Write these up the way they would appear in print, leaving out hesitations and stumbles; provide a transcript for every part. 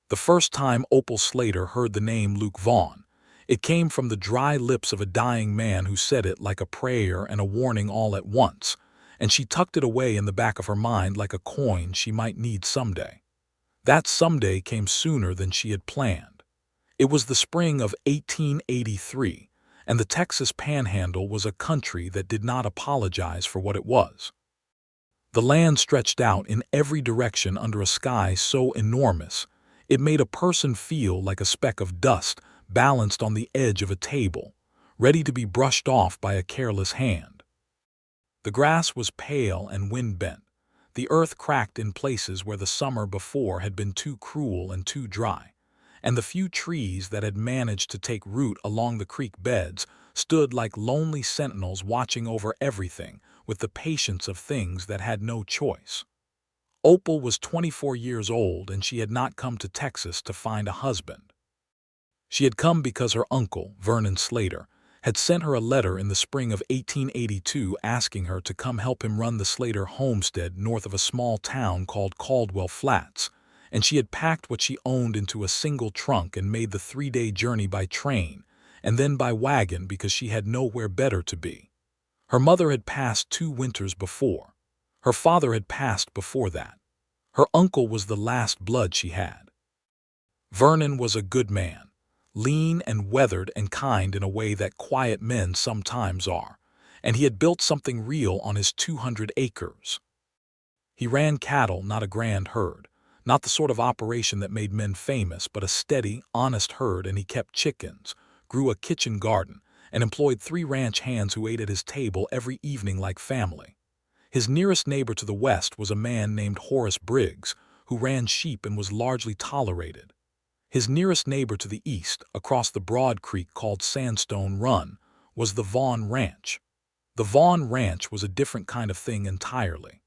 The first time Opal Slater heard the name Luke Vaughn, it came from the dry lips of a dying man who said it like a prayer and a warning all at once, and she tucked it away in the back of her mind like a coin she might need someday. That someday came sooner than she had planned. It was the spring of 1883, and the Texas Panhandle was a country that did not apologize for what it was. The land stretched out in every direction under a sky so enormous, it made a person feel like a speck of dust balanced on the edge of a table, ready to be brushed off by a careless hand. The grass was pale and wind-bent. The earth cracked in places where the summer before had been too cruel and too dry, and the few trees that had managed to take root along the creek beds stood like lonely sentinels watching over everything with the patience of things that had no choice. Opal was 24 years old, and she had not come to Texas to find a husband. She had come because her uncle, Vernon Slater, had sent her a letter in the spring of 1882 asking her to come help him run the Slater homestead north of a small town called Caldwell Flats, and she had packed what she owned into a single trunk and made the 3-day journey by train, and then by wagon because she had nowhere better to be. Her mother had passed 2 winters before. Her father had passed before that. Her uncle was the last blood she had. Vernon was a good man, lean and weathered and kind in a way that quiet men sometimes are, and he had built something real on his 200 acres. He ran cattle, not a grand herd, not the sort of operation that made men famous, but a steady, honest herd, and he kept chickens, grew a kitchen garden, and employed 3 ranch hands who ate at his table every evening like family. His nearest neighbor to the west was a man named Horace Briggs, who ran sheep and was largely tolerated. His nearest neighbor to the east, across the broad creek called Sandstone Run, was the Vaughn Ranch. The Vaughn Ranch was a different kind of thing entirely.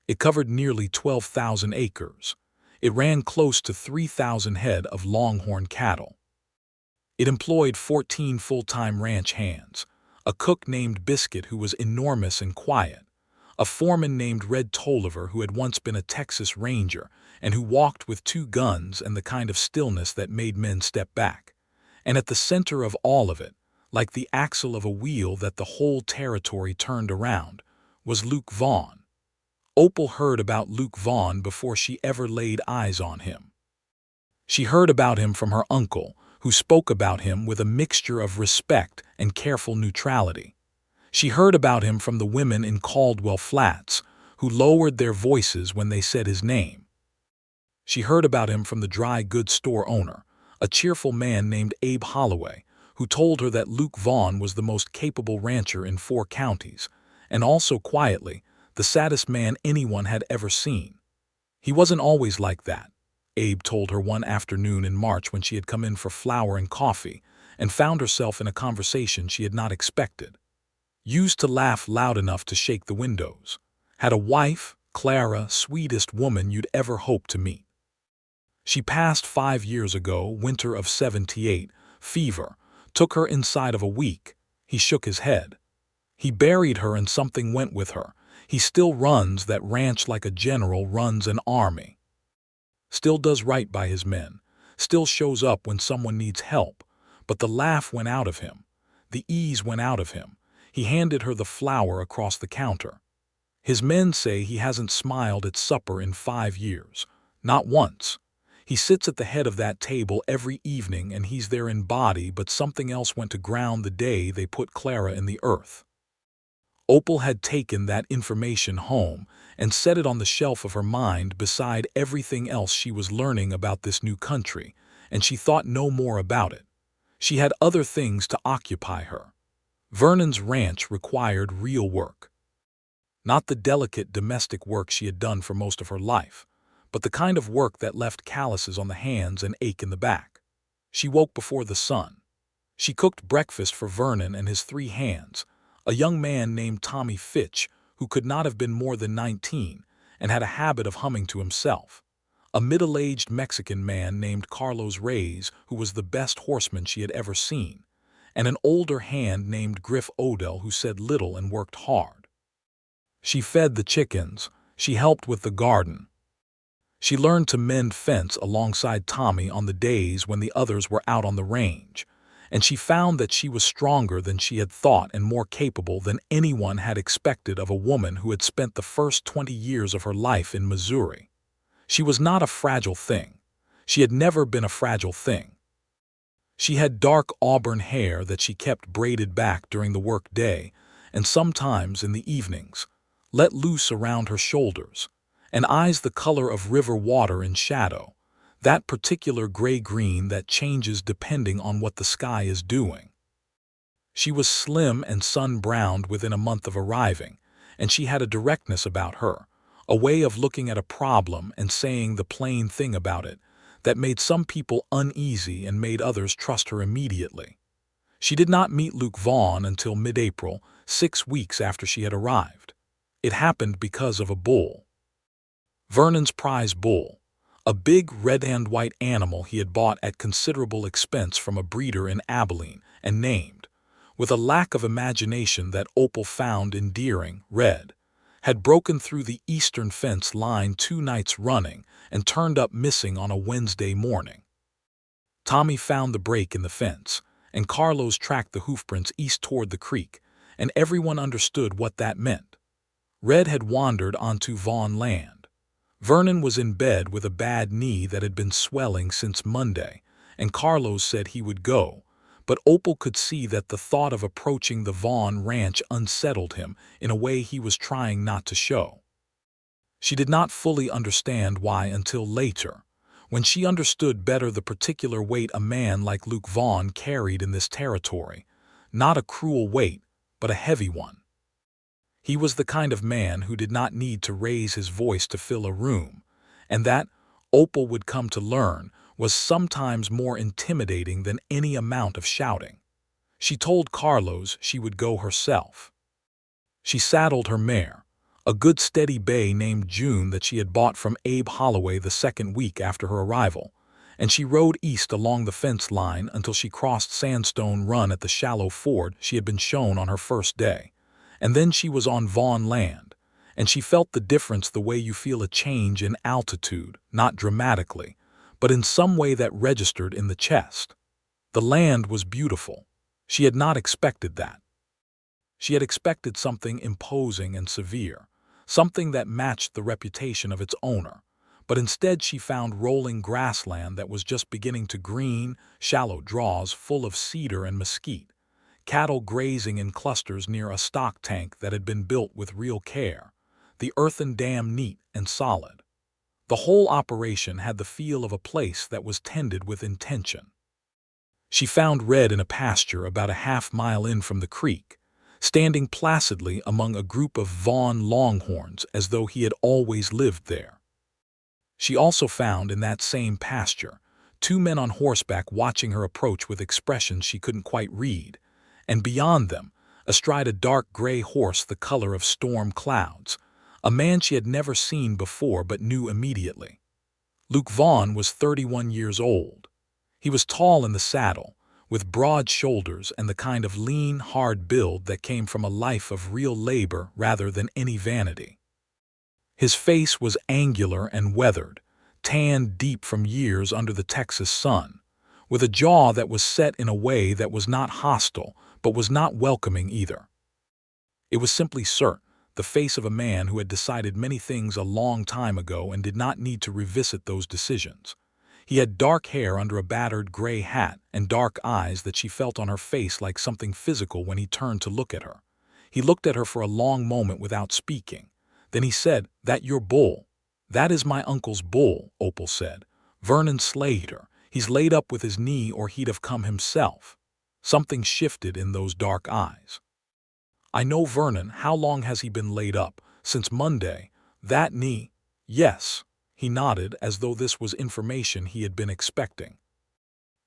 It covered nearly 12,000 acres. It ran close to 3,000 head of longhorn cattle. It employed 14 full-time ranch hands, a cook named Biscuit who was enormous and quiet, a foreman named Red Tolliver who had once been a Texas Ranger and who walked with 2 guns and the kind of stillness that made men step back. And at the center of all of it, like the axle of a wheel that the whole territory turned around, was Luke Vaughn. Opal heard about Luke Vaughn before she ever laid eyes on him. She heard about him from her uncle, who spoke about him with a mixture of respect and careful neutrality. She heard about him from the women in Caldwell Flats, who lowered their voices when they said his name. She heard about him from the dry goods store owner, a cheerful man named Abe Holloway, who told her that Luke Vaughn was the most capable rancher in 4 counties, and also quietly, the saddest man anyone had ever seen. He wasn't always like that, Abe told her one afternoon in March when she had come in for flour and coffee and found herself in a conversation she had not expected. Used to laugh loud enough to shake the windows. Had a wife, Clara, sweetest woman you'd ever hope to meet. She passed 5 years ago, winter of '78, fever, took her inside of a week. He shook his head. He buried her and something went with her. He still runs that ranch like a general runs an army. Still does right by his men, still shows up when someone needs help, but the laugh went out of him. The ease went out of him. He handed her the flour across the counter. His men say he hasn't smiled at supper in 5 years, not once. He sits at the head of that table every evening and he's there in body, but something else went to ground the day they put Clara in the earth. Opal had taken that information home and set it on the shelf of her mind beside everything else she was learning about this new country, and she thought no more about it. She had other things to occupy her. Vernon's ranch required real work. Not the delicate domestic work she had done for most of her life, but the kind of work that left calluses on the hands and ache in the back. She woke before the sun. She cooked breakfast for Vernon and his 3 hands, a young man named Tommy Fitch, who could not have been more than 19 and had a habit of humming to himself, a middle-aged Mexican man named Carlos Reyes, who was the best horseman she had ever seen, and an older hand named Griff Odell who said little and worked hard. She fed the chickens. She helped with the garden. She learned to mend fence alongside Tommy on the days when the others were out on the range, and she found that she was stronger than she had thought and more capable than anyone had expected of a woman who had spent the first 20 years of her life in Missouri. She was not a fragile thing. She had never been a fragile thing. She had dark auburn hair that she kept braided back during the work day, and sometimes in the evenings, let loose around her shoulders, and eyes the color of river water in shadow, that particular gray-green that changes depending on what the sky is doing. She was slim and sun-browned within a month of arriving, and she had a directness about her, a way of looking at a problem and saying the plain thing about it, that made some people uneasy and made others trust her immediately. She did not meet Luke Vaughn until mid-April, 6 weeks after she had arrived. It happened because of a bull. Vernon's prize bull, a big red-and-white animal he had bought at considerable expense from a breeder in Abilene and named, with a lack of imagination that Opal found endearing, Red, had broken through the eastern fence line 2 nights running and turned up missing on a Wednesday morning. Tommy found the break in the fence, and Carlos tracked the hoofprints east toward the creek, and everyone understood what that meant. Red had wandered onto Vaughn land. Vernon was in bed with a bad knee that had been swelling since Monday, and Carlos said he would go, but Opal could see that the thought of approaching the Vaughn ranch unsettled him in a way he was trying not to show. She did not fully understand why until later, when she understood better the particular weight a man like Luke Vaughn carried in this territory, not a cruel weight, but a heavy one. He was the kind of man who did not need to raise his voice to fill a room, and that, Opal would come to learn, was sometimes more intimidating than any amount of shouting. She told Carlos she would go herself. She saddled her mare, a good steady bay named June that she had bought from Abe Holloway the 2nd week after her arrival, and she rode east along the fence line until she crossed Sandstone Run at the shallow ford she had been shown on her first day, and then she was on Vaughn land, and she felt the difference the way you feel a change in altitude, not dramatically, but in some way that registered in the chest. The land was beautiful. She had not expected that. She had expected something imposing and severe, something that matched the reputation of its owner, but instead she found rolling grassland that was just beginning to green, shallow draws full of cedar and mesquite, cattle grazing in clusters near a stock tank that had been built with real care, the earthen dam neat and solid. The whole operation had the feel of a place that was tended with intention. She found Red in a pasture about a half-mile in from the creek, standing placidly among a group of Vaughn longhorns as though he had always lived there. She also found in that same pasture 2 men on horseback watching her approach with expressions she couldn't quite read, and beyond them, astride a dark gray horse the color of storm clouds, a man she had never seen before but knew immediately. Luke Vaughn was 31 years old. He was tall in the saddle, with broad shoulders and the kind of lean, hard build that came from a life of real labor rather than any vanity. His face was angular and weathered, tanned deep from years under the Texas sun, with a jaw that was set in a way that was not hostile but was not welcoming either. It was simply certain, the face of a man who had decided many things a long time ago and did not need to revisit those decisions. He had dark hair under a battered gray hat and dark eyes that she felt on her face like something physical when he turned to look at her. He looked at her for a long moment without speaking. Then he said, "That your bull?" "That is my uncle's bull," Opal said. "Vernon Slater. He's laid up with his knee or he'd have come himself." Something shifted in those dark eyes. "I know Vernon. How long has he been laid up?" "Since Monday." "That knee?" "Yes." He nodded as though this was information he had been expecting.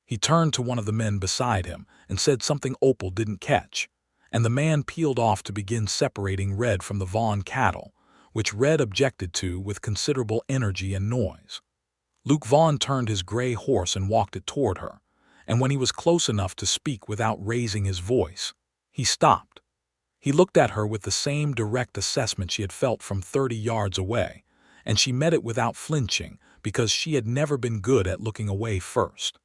He turned to one of the men beside him and said something Opal didn't catch, and the man peeled off to begin separating Red from the Vaughn cattle, which Red objected to with considerable energy and noise. Luke Vaughn turned his gray horse and walked it toward her, and when he was close enough to speak without raising his voice, he stopped. He looked at her with the same direct assessment she had felt from 30 yards away, and she met it without flinching because she had never been good at looking away first.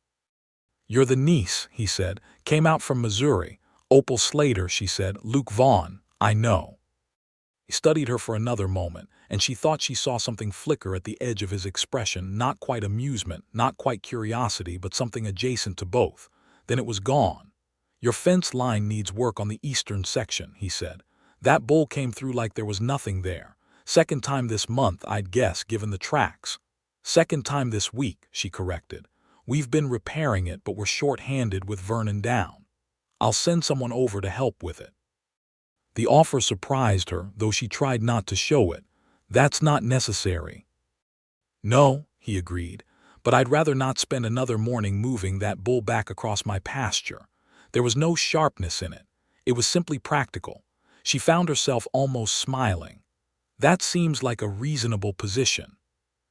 "You're the niece," he said. "Came out from Missouri. Opal Slater," she said. "Luke Vaughn, I know." He studied her for another moment, and she thought she saw something flicker at the edge of his expression, not quite amusement, not quite curiosity, but something adjacent to both. Then it was gone. "Your fence line needs work on the eastern section," he said. "That bull came through like there was nothing there. Second time this month, I'd guess, given the tracks." "Second time this week," she corrected. "We've been repairing it, but we're short-handed with Vernon down. I'll send someone over to help with it." The offer surprised her, though she tried not to show it. "That's not necessary." "No," he agreed, "but I'd rather not spend another morning moving that bull back across my pasture." There was no sharpness in it. It was simply practical. She found herself almost smiling. "That seems like a reasonable position."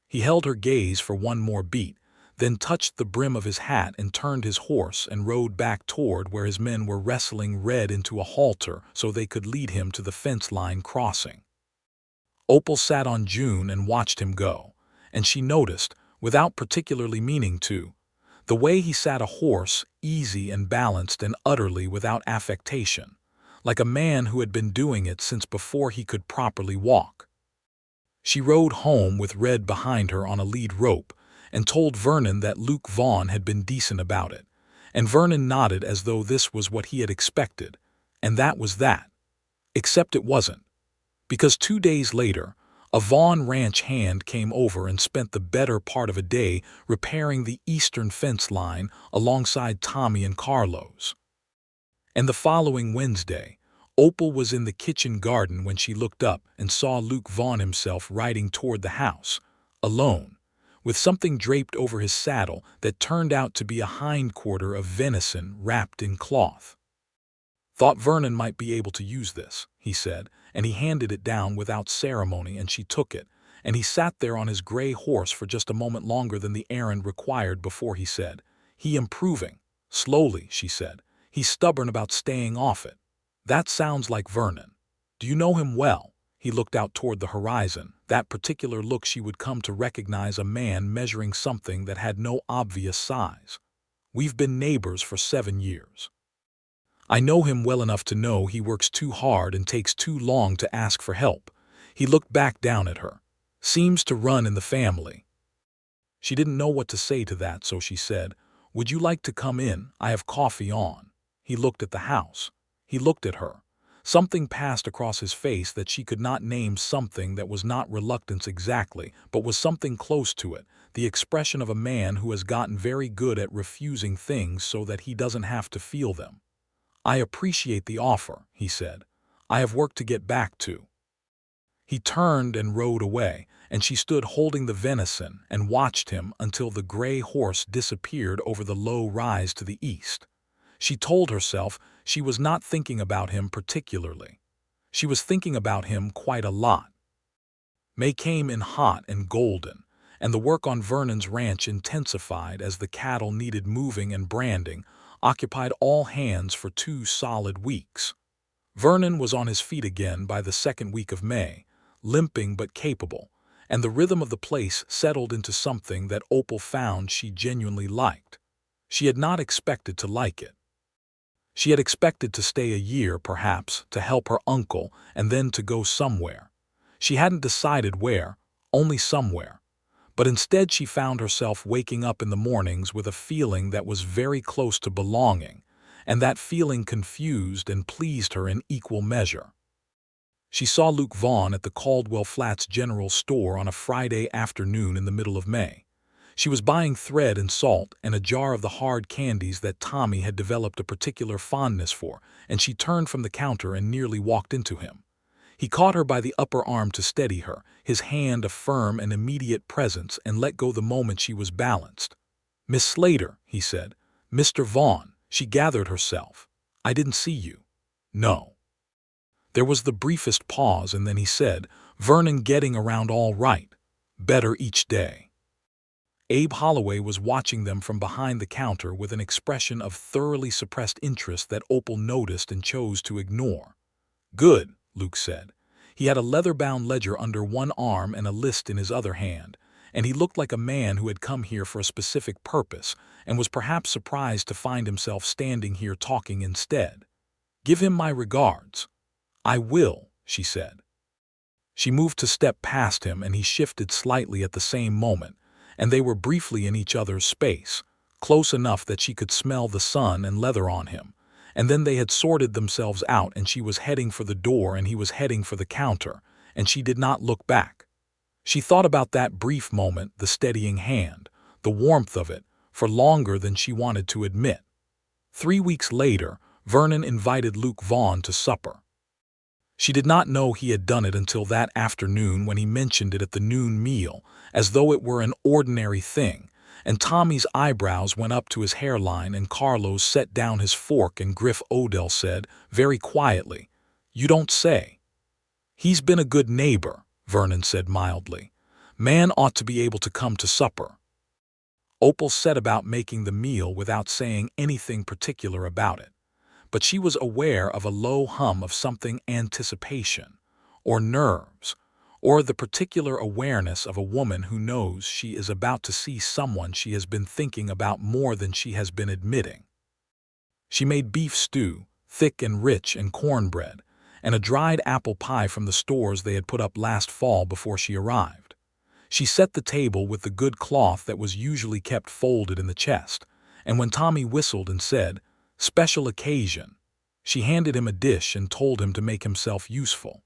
He held her gaze for one more beat, then touched the brim of his hat and turned his horse and rode back toward where his men were wrestling Red into a halter so they could lead him to the fence line crossing. Opal sat on June and watched him go, and she noticed, without particularly meaning to, the way he sat a horse, easy and balanced and utterly without affectation, like a man who had been doing it since before he could properly walk. She rode home with Red behind her on a lead rope, and told Vernon that Luke Vaughn had been decent about it, and Vernon nodded as though this was what he had expected, and that was that. Except it wasn't. Because 2 days later, a Vaughn ranch hand came over and spent the better part of a day repairing the eastern fence line alongside Tommy and Carlos. And the following Wednesday, Opal was in the kitchen garden when she looked up and saw Luke Vaughn himself riding toward the house, alone, with something draped over his saddle that turned out to be a hindquarter of venison wrapped in cloth. "Thought Vernon might be able to use this," he said, and he handed it down without ceremony, and she took it, and he sat there on his gray horse for just a moment longer than the errand required before he said, "He improving." "Slowly," she said. "He's stubborn about staying off it." "That sounds like Vernon. Do you know him well?" He looked out toward the horizon, that particular look she would come to recognize a man measuring something that had no obvious size. "We've been neighbors for 7 years. I know him well enough to know he works too hard and takes too long to ask for help." He looked back down at her. "Seems to run in the family." She didn't know what to say to that, so she said, "Would you like to come in? I have coffee on." He looked at the house. He looked at her. Something passed across his face that she could not name, something that was not reluctance exactly, but was something close to it, the expression of a man who has gotten very good at refusing things so that he doesn't have to feel them. "I appreciate the offer," he said. "I have work to get back to." He turned and rode away, and she stood holding the venison and watched him until the gray horse disappeared over the low rise to the east. She told herself she was not thinking about him particularly. She was thinking about him quite a lot. May came in hot and golden, and the work on Vernon's ranch intensified as the cattle needed moving and branding, occupied all hands for 2 solid weeks. Vernon was on his feet again by the second week of May, limping but capable, and the rhythm of the place settled into something that Opal found she genuinely liked. She had not expected to like it. She had expected to stay a year, perhaps, to help her uncle, and then to go somewhere. She hadn't decided where, only somewhere. But instead she found herself waking up in the mornings with a feeling that was very close to belonging, and that feeling confused and pleased her in equal measure. She saw Luke Vaughn at the Caldwell Flats General Store on a Friday afternoon in the middle of May. She was buying thread and salt and a jar of the hard candies that Tommy had developed a particular fondness for, and she turned from the counter and nearly walked into him. He caught her by the upper arm to steady her, his hand a firm and immediate presence, and let go the moment she was balanced. "Miss Slater," he said. "Mr. Vaughn." She gathered herself. "I didn't see you." "No." There was the briefest pause, and then he said, "Vernon getting around all right. Better each day." Abe Holloway was watching them from behind the counter with an expression of thoroughly suppressed interest that Opal noticed and chose to ignore. "Good," Luke said. He had a leather-bound ledger under one arm and a list in his other hand, and he looked like a man who had come here for a specific purpose and was perhaps surprised to find himself standing here talking instead. "Give him my regards." "I will," she said. She moved to step past him, and he shifted slightly at the same moment, and they were briefly in each other's space, close enough that she could smell the sun and leather on him. And then they had sorted themselves out, and she was heading for the door and he was heading for the counter, and she did not look back. She thought about that brief moment, the steadying hand, the warmth of it, for longer than she wanted to admit. 3 weeks later, Vernon invited Luke Vaughn to supper. She did not know he had done it until that afternoon when he mentioned it at the noon meal, as though it were an ordinary thing, and Tommy's eyebrows went up to his hairline and Carlos set down his fork and Griff Odell said, very quietly, "You don't say." "He's been a good neighbor," Vernon said mildly. "Man ought to be able to come to supper." Opal set about making the meal without saying anything particular about it, but she was aware of a low hum of something, anticipation, or nerves, or the particular awareness of a woman who knows she is about to see someone she has been thinking about more than she has been admitting. She made beef stew, thick and rich, and cornbread, and a dried apple pie from the stores they had put up last fall before she arrived. She set the table with the good cloth that was usually kept folded in the chest, and when Tommy whistled and said, "Special occasion," she handed him a dish and told him to make himself useful.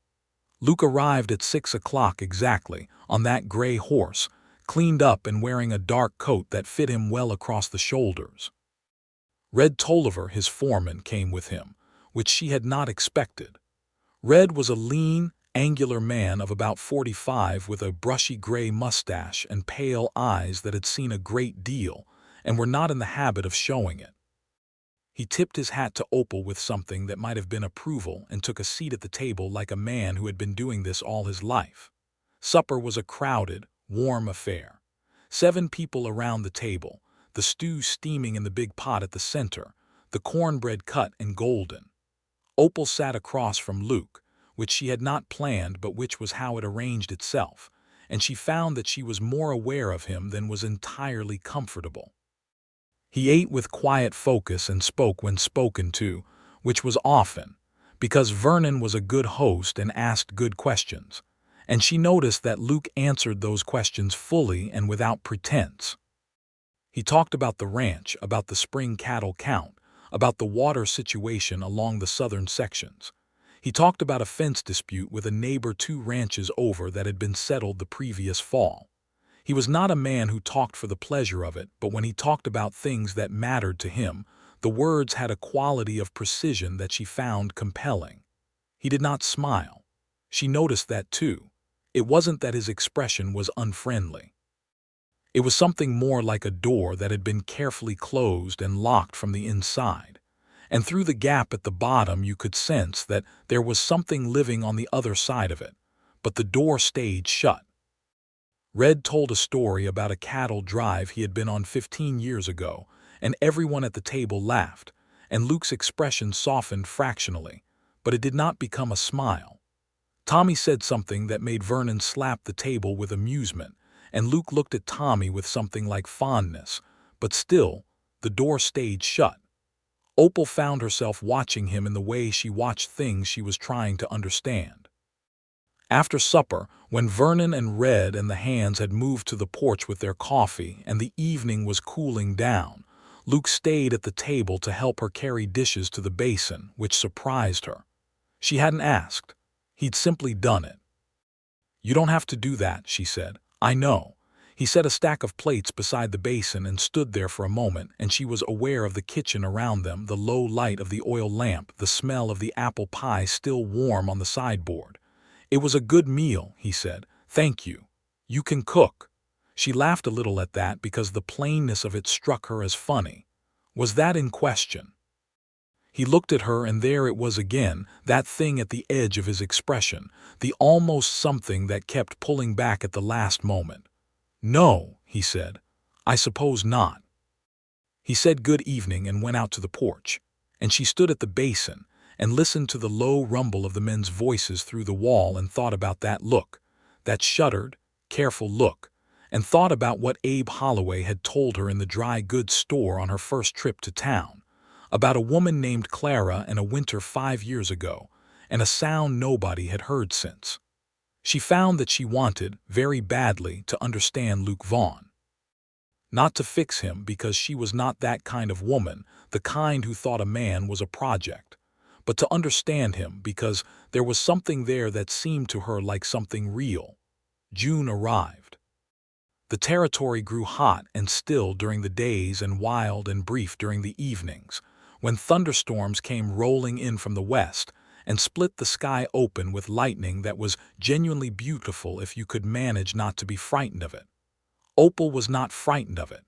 Luke arrived at 6 o'clock exactly, on that gray horse, cleaned up and wearing a dark coat that fit him well across the shoulders. Red Tolliver, his foreman, came with him, which she had not expected. Red was a lean, angular man of about 45 with a brushy gray mustache and pale eyes that had seen a great deal and were not in the habit of showing it. He tipped his hat to Opal with something that might have been approval and took a seat at the table like a man who had been doing this all his life. Supper was a crowded, warm affair. 7 people around the table, the stew steaming in the big pot at the center, the cornbread cut and golden. Opal sat across from Luke, which she had not planned but which was how it arranged itself, and she found that she was more aware of him than was entirely comfortable. He ate with quiet focus and spoke when spoken to, which was often, because Vernon was a good host and asked good questions, and she noticed that Luke answered those questions fully and without pretense. He talked about the ranch, about the spring cattle count, about the water situation along the southern sections. He talked about a fence dispute with a neighbor 2 ranches over that had been settled the previous fall. He was not a man who talked for the pleasure of it, but when he talked about things that mattered to him, the words had a quality of precision that she found compelling. He did not smile. She noticed that too. It wasn't that his expression was unfriendly. It was something more like a door that had been carefully closed and locked from the inside, and through the gap at the bottom you could sense that there was something living on the other side of it, but the door stayed shut. Red told a story about a cattle drive he had been on 15 years ago, and everyone at the table laughed, and Luke's expression softened fractionally, but it did not become a smile. Tommy said something that made Vernon slap the table with amusement, and Luke looked at Tommy with something like fondness, but still, the door stayed shut. Opal found herself watching him in the way she watched things she was trying to understand. After supper, when Vernon and Red and the hands had moved to the porch with their coffee and the evening was cooling down, Luke stayed at the table to help her carry dishes to the basin, which surprised her. She hadn't asked. He'd simply done it. "You don't have to do that," she said. "I know." He set a stack of plates beside the basin and stood there for a moment, and she was aware of the kitchen around them, the low light of the oil lamp, the smell of the apple pie still warm on the sideboard. "It was a good meal," he said. "Thank you. You can cook." She laughed a little at that because the plainness of it struck her as funny. Was that in question? He looked at her, and there it was again, that thing at the edge of his expression, the almost something that kept pulling back at the last moment. "No," he said. "I suppose not." He said good evening and went out to the porch, and she stood at the basin, and listened to the low rumble of the men's voices through the wall and thought about that look, that shuttered, careful look, and thought about what Abe Holloway had told her in the dry goods store on her first trip to town, about a woman named Clara and a winter 5 years ago, and a sound nobody had heard since. She found that she wanted, very badly, to understand Luke Vaughn. Not to fix him, because she was not that kind of woman, the kind who thought a man was a project, but to understand him because there was something there that seemed to her like something real. June arrived. The territory grew hot and still during the days and wild and brief during the evenings, when thunderstorms came rolling in from the west and split the sky open with lightning that was genuinely beautiful if you could manage not to be frightened of it. Opal was not frightened of it.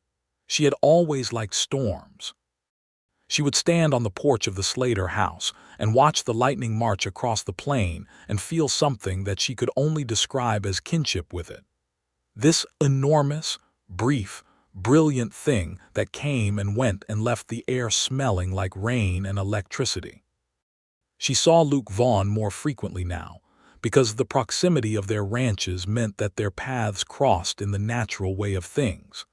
She had always liked storms. She would stand on the porch of the Slater house and watch the lightning march across the plain and feel something that she could only describe as kinship with it. This enormous, brief, brilliant thing that came and went and left the air smelling like rain and electricity. She saw Luke Vaughn more frequently now, because the proximity of their ranches meant that their paths crossed in the natural way of things.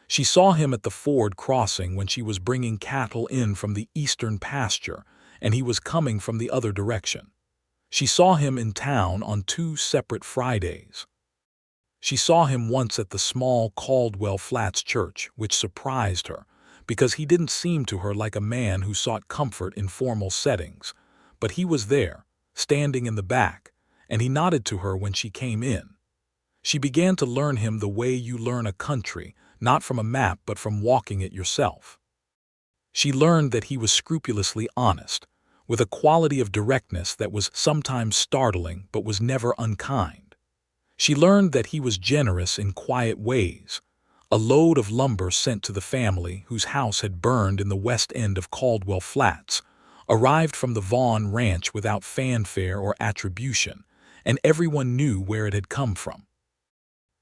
She saw him at the ford crossing when she was bringing cattle in from the eastern pasture, and he was coming from the other direction. She saw him in town on 2 separate Fridays. She saw him once at the small Caldwell Flats church, which surprised her, because he didn't seem to her like a man who sought comfort in formal settings, but he was there, standing in the back, and he nodded to her when she came in. She began to learn him the way you learn a country, not from a map but from walking it yourself. She learned that he was scrupulously honest, with a quality of directness that was sometimes startling but was never unkind. She learned that he was generous in quiet ways. A load of lumber sent to the family whose house had burned in the west end of Caldwell Flats arrived from the Vaughn ranch without fanfare or attribution, and everyone knew where it had come from.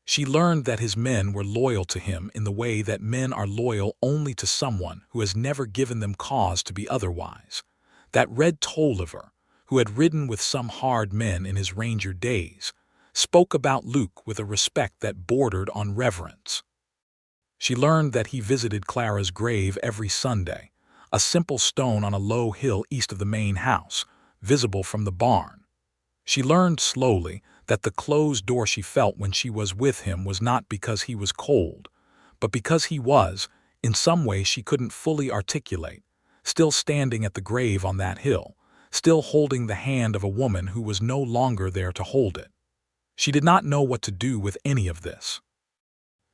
She learned that his men were loyal to him in the way that men are loyal only to someone who has never given them cause to be otherwise. That Red Tolliver, who had ridden with some hard men in his ranger days, spoke about Luke with a respect that bordered on reverence. She learned that he visited Clara's grave every Sunday, a simple stone on a low hill east of the main house, visible from the barn. She learned slowly that the closed door she felt when she was with him was not because he was cold, but because he was, in some way she couldn't fully articulate, still standing at the grave on that hill, still holding the hand of a woman who was no longer there to hold it. She did not know what to do with any of this.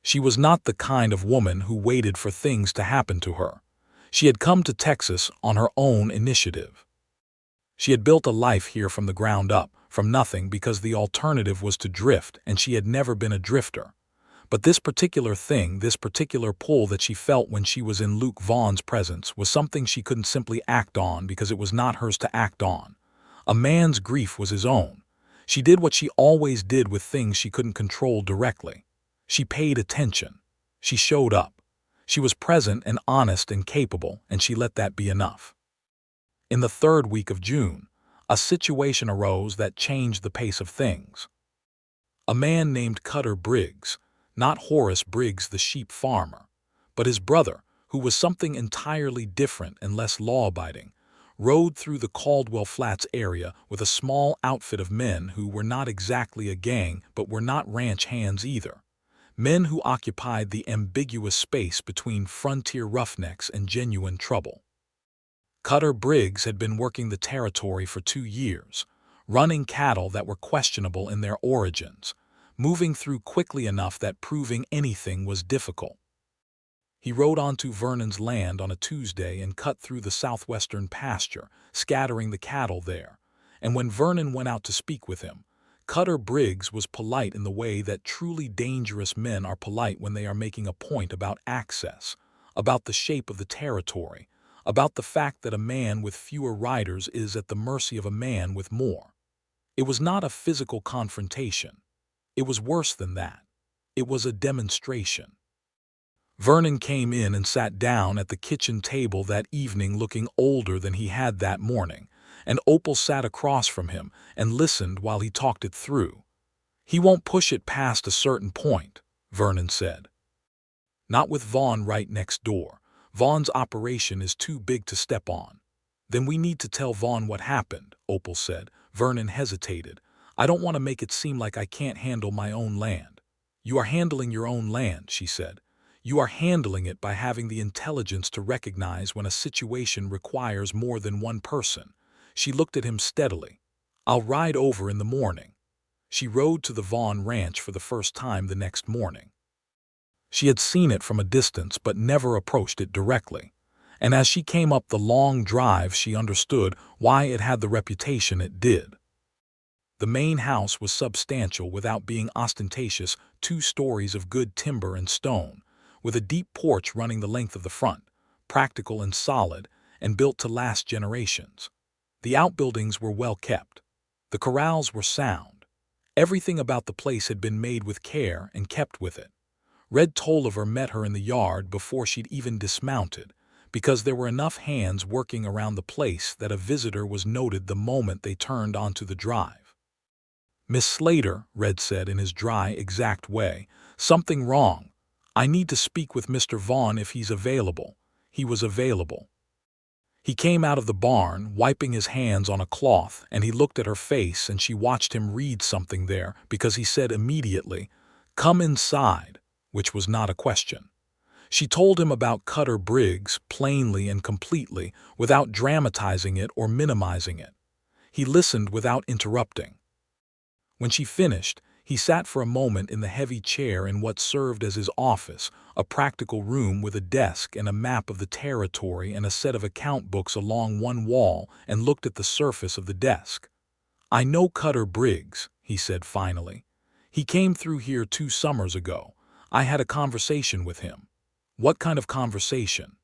She was not the kind of woman who waited for things to happen to her. She had come to Texas on her own initiative. She had built a life here from the ground up, from nothing, because the alternative was to drift, and she had never been a drifter. But this particular thing, this particular pull that she felt when she was in Luke Vaughn's presence, was something she couldn't simply act on because it was not hers to act on. A man's grief was his own. She did what she always did with things she couldn't control directly. She paid attention. She showed up. She was present and honest and capable, and she let that be enough. In the 3rd week of June, a situation arose that changed the pace of things. A man named Cutter Briggs, not Horace Briggs the sheep farmer, but his brother, who was something entirely different and less law-abiding, rode through the Caldwell Flats area with a small outfit of men who were not exactly a gang but were not ranch hands either, men who occupied the ambiguous space between frontier roughnecks and genuine trouble. Cutter Briggs had been working the territory for 2 years, running cattle that were questionable in their origins, moving through quickly enough that proving anything was difficult. He rode onto Vernon's land on a Tuesday and cut through the southwestern pasture, scattering the cattle there, and when Vernon went out to speak with him, Cutter Briggs was polite in the way that truly dangerous men are polite when they are making a point about access, about the shape of the territory, about the fact that a man with fewer riders is at the mercy of a man with more. It was not a physical confrontation. It was worse than that. It was a demonstration. Vernon came in and sat down at the kitchen table that evening looking older than he had that morning, and Opal sat across from him and listened while he talked it through. "He won't push it past a certain point," Vernon said. "Not with Vaughn right next door. Vaughn's operation is too big to step on." "Then we need to tell Vaughn what happened," Opal said. Vernon hesitated. "I don't want to make it seem like I can't handle my own land." "You are handling your own land," she said. "You are handling it by having the intelligence to recognize when a situation requires more than one person." She looked at him steadily. "I'll ride over in the morning." She rode to the Vaughn ranch for the first time the next morning. She had seen it from a distance but never approached it directly. And as she came up the long drive, she understood why it had the reputation it did. The main house was substantial without being ostentatious, 2 stories of good timber and stone, with a deep porch running the length of the front, practical and solid, and built to last generations. The outbuildings were well kept. The corrals were sound. Everything about the place had been made with care and kept with it. Red Tolliver met her in the yard before she'd even dismounted, because there were enough hands working around the place that a visitor was noted the moment they turned onto the drive. "Miss Slater," Red said in his dry, exact way, "something wrong. I need to speak with Mr. Vaughn if he's available." He was available. He came out of the barn, wiping his hands on a cloth, and he looked at her face, and she watched him read something there, because he said immediately, "Come inside," which was not a question. She told him about Cutter Briggs, plainly and completely, without dramatizing it or minimizing it. He listened without interrupting. When she finished, he sat for a moment in the heavy chair in what served as his office, a practical room with a desk and a map of the territory and a set of account books along one wall, and looked at the surface of the desk. "I know Cutter Briggs," he said finally. "He came through here 2 summers ago. I had a conversation with him." "What kind of conversation?"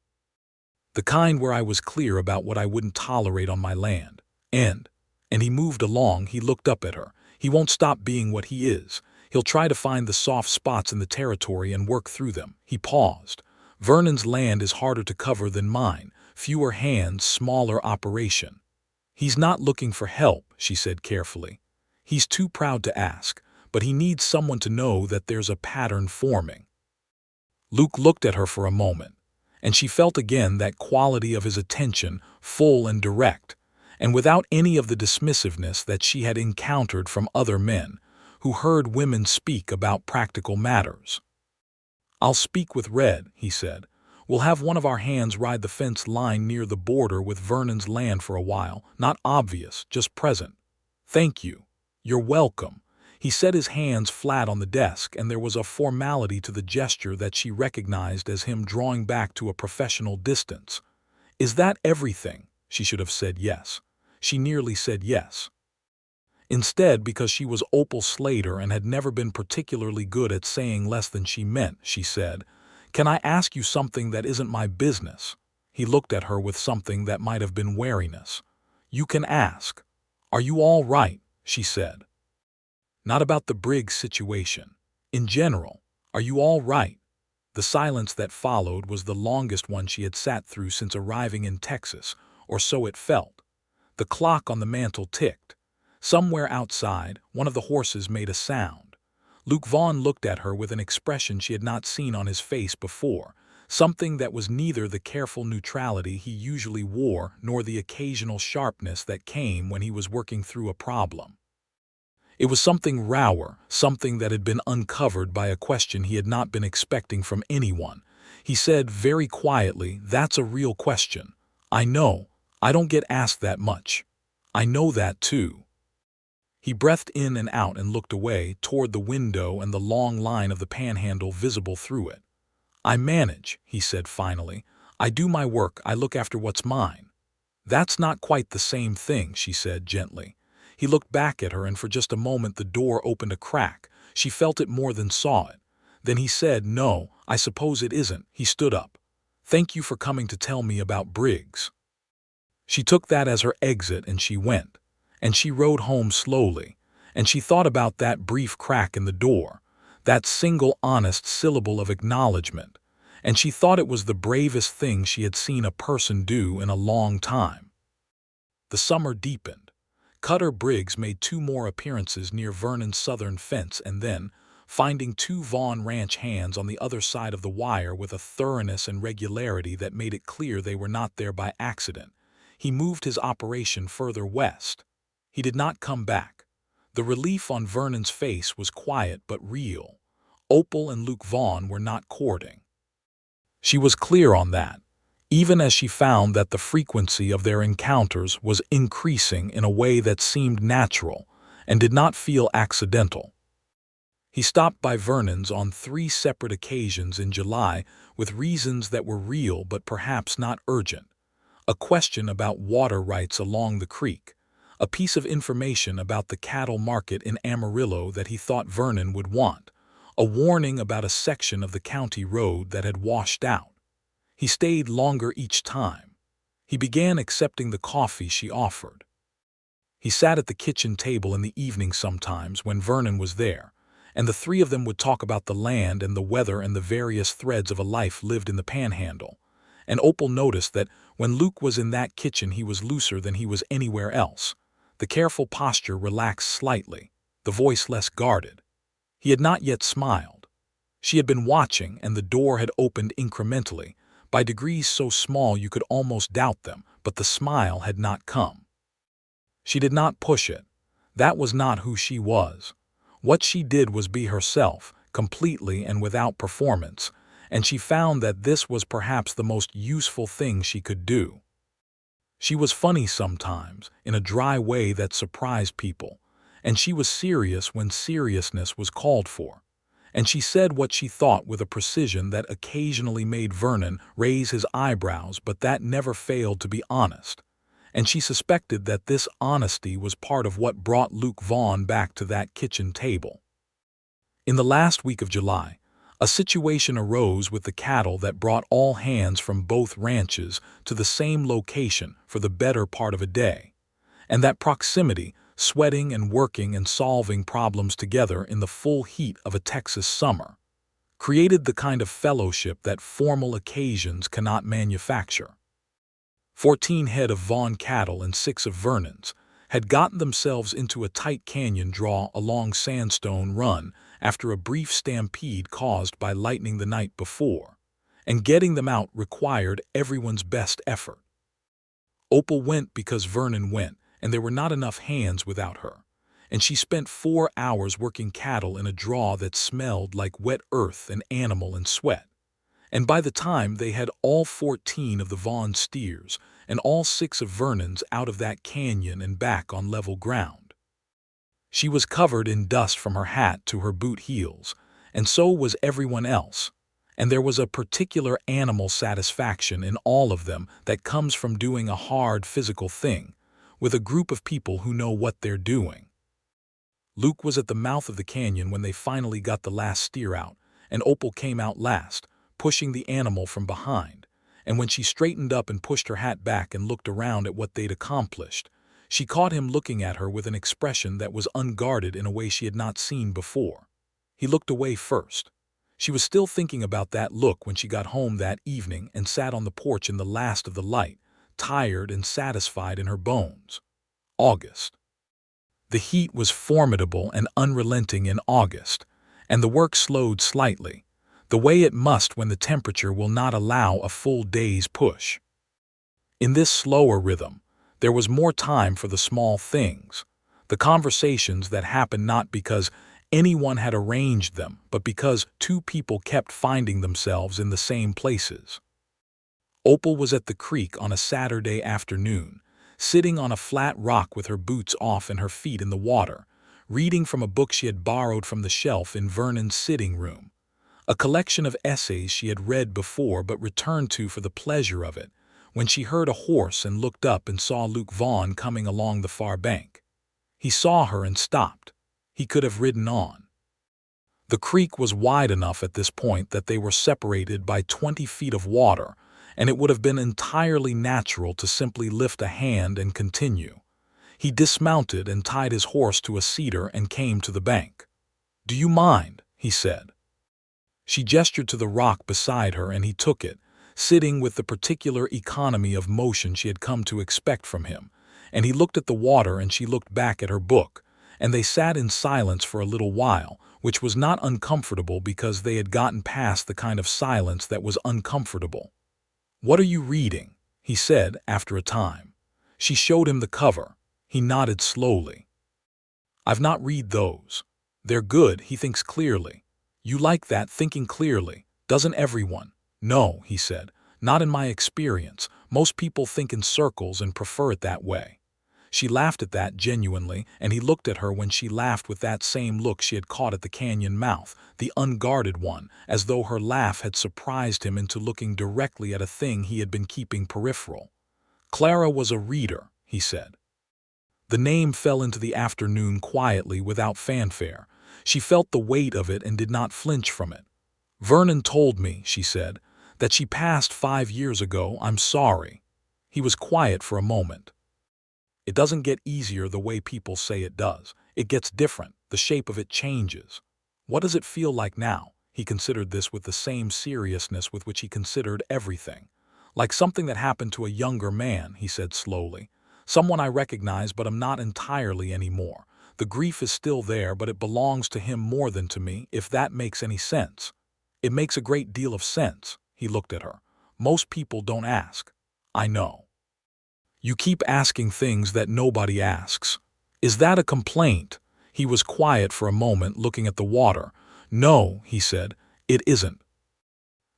"The kind where I was clear about what I wouldn't tolerate on my land. And he moved along, he looked up at her. "He won't stop being what he is. He'll try to find the soft spots in the territory and work through them." He paused. "Vernon's land is harder to cover than mine. Fewer hands, smaller operation." "He's not looking for help," she said carefully. "He's too proud to ask, but he needs someone to know that there's a pattern forming." Luke looked at her for a moment, and she felt again that quality of his attention, full and direct, and without any of the dismissiveness that she had encountered from other men who heard women speak about practical matters. "I'll speak with Red," he said. "We'll have one of our hands ride the fence line near the border with Vernon's land for a while, not obvious, just present." "Thank you. You're welcome." He set his hands flat on the desk, and there was a formality to the gesture that she recognized as him drawing back to a professional distance. "Is that everything?" She should have said yes. She nearly said yes. Instead, because she was Opal Slater and had never been particularly good at saying less than she meant, she said, "Can I ask you something that isn't my business?" He looked at her with something that might have been wariness. "You can ask." "Are you all right?" she said. "Not about the Briggs situation. In general, are you all right?" The silence that followed was the longest one she had sat through since arriving in Texas, or so it felt. The clock on the mantel ticked. Somewhere outside, one of the horses made a sound. Luke Vaughn looked at her with an expression she had not seen on his face before, something that was neither the careful neutrality he usually wore nor the occasional sharpness that came when he was working through a problem. It was something rawer, something that had been uncovered by a question he had not been expecting from anyone. He said very quietly, "That's a real question. I know. I don't get asked that much. I know that too." He breathed in and out and looked away, toward the window and the long line of the Panhandle visible through it. "I manage," he said finally. "I do my work, I look after what's mine." "That's not quite the same thing," she said gently. He looked back at her, and for just a moment the door opened a crack. She felt it more than saw it. Then he said, "No, I suppose it isn't." He stood up. "Thank you for coming to tell me about Briggs." She took that as her exit, and she went. And she rode home slowly, and she thought about that brief crack in the door, that single honest syllable of acknowledgement, and she thought it was the bravest thing she had seen a person do in a long time. The summer deepened. Cutter Briggs made 2 more appearances near Vernon's southern fence and then, finding 2 Vaughn ranch hands on the other side of the wire with a thoroughness and regularity that made it clear they were not there by accident, he moved his operation further west. He did not come back. The relief on Vernon's face was quiet but real. Opal and Luke Vaughn were not courting. She was clear on that, even as she found that the frequency of their encounters was increasing in a way that seemed natural and did not feel accidental. He stopped by Vernon's on 3 separate occasions in July with reasons that were real but perhaps not urgent. A question about water rights along the creek, a piece of information about the cattle market in Amarillo that he thought Vernon would want, a warning about a section of the county road that had washed out. He stayed longer each time. He began accepting the coffee she offered. He sat at the kitchen table in the evening sometimes when Vernon was there, and the 3 of them would talk about the land and the weather and the various threads of a life lived in the Panhandle. And Opal noticed that when Luke was in that kitchen he was looser than he was anywhere else. The careful posture relaxed slightly, the voice less guarded. He had not yet smiled. She had been watching, and the door had opened incrementally, by degrees so small you could almost doubt them, but the smile had not come. She did not push it. That was not who she was. What she did was be herself, completely and without performance, and she found that this was perhaps the most useful thing she could do. She was funny sometimes, in a dry way that surprised people, and she was serious when seriousness was called for. And she said what she thought with a precision that occasionally made Vernon raise his eyebrows, but that never failed to be honest. And she suspected that this honesty was part of what brought Luke Vaughn back to that kitchen table. In the last week of July, a situation arose with the cattle that brought all hands from both ranches to the same location for the better part of a day. And that proximity, sweating and working and solving problems together in the full heat of a Texas summer, created the kind of fellowship that formal occasions cannot manufacture. 14 head of Vaughn cattle and 6 of Vernon's had gotten themselves into a tight canyon draw along Sandstone Run after a brief stampede caused by lightning the night before, and getting them out required everyone's best effort. Opal went because Vernon went, and there were not enough hands without her, and she spent 4 hours working cattle in a draw that smelled like wet earth and animal and sweat. And by the time they had all 14 of the Vaughn steers and all 6 of Vernon's out of that canyon and back on level ground, she was covered in dust from her hat to her boot heels, and so was everyone else, and there was a particular animal satisfaction in all of them that comes from doing a hard physical thing with a group of people who know what they're doing. Luke was at the mouth of the canyon when they finally got the last steer out, and Opal came out last, pushing the animal from behind, and when she straightened up and pushed her hat back and looked around at what they'd accomplished, she caught him looking at her with an expression that was unguarded in a way she had not seen before. He looked away first. She was still thinking about that look when she got home that evening and sat on the porch in the last of the light, tired and satisfied in her bones. August. The heat was formidable and unrelenting in August, and the work slowed slightly, the way it must when the temperature will not allow a full day's push. In this slower rhythm, there was more time for the small things, the conversations that happened not because anyone had arranged them, but because 2 people kept finding themselves in the same places. Opal was at the creek on a Saturday afternoon, sitting on a flat rock with her boots off and her feet in the water, reading from a book she had borrowed from the shelf in Vernon's sitting room, a collection of essays she had read before but returned to for the pleasure of it, when she heard a horse and looked up and saw Luke Vaughn coming along the far bank. He saw her and stopped. He could have ridden on. The creek was wide enough at this point that they were separated by 20 feet of water, and it would have been entirely natural to simply lift a hand and continue. He dismounted and tied his horse to a cedar and came to the bank. "Do you mind?" he said. She gestured to the rock beside her and he took it, sitting with the particular economy of motion she had come to expect from him, and he looked at the water and she looked back at her book, and they sat in silence for a little while, which was not uncomfortable because they had gotten past the kind of silence that was uncomfortable. "What are you reading?" he said after a time. She showed him the cover. He nodded slowly. "I've not read those. They're good," he thinks clearly. "You like that, thinking clearly. Doesn't everyone?" "No," he said. "Not in my experience. Most people think in circles and prefer it that way." She laughed at that genuinely, and he looked at her when she laughed with that same look she had caught at the canyon mouth, the unguarded one, as though her laugh had surprised him into looking directly at a thing he had been keeping peripheral. "Clara was a reader," he said. The name fell into the afternoon quietly without fanfare. She felt the weight of it and did not flinch from it. "Vernon told me," she said, "that she passed 5 years ago. I'm sorry." He was quiet for a moment. "It doesn't get easier the way people say it does. It gets different. The shape of it changes." "What does it feel like now?" He considered this with the same seriousness with which he considered everything. "Like something that happened to a younger man," he said slowly. "Someone I recognize but am not entirely anymore. The grief is still there, but it belongs to him more than to me, if that makes any sense." "It makes a great deal of sense." He looked at her. "Most people don't ask." "I know. You keep asking things that nobody asks. Is that a complaint?" He was quiet for a moment, looking at the water. "No," he said, "it isn't."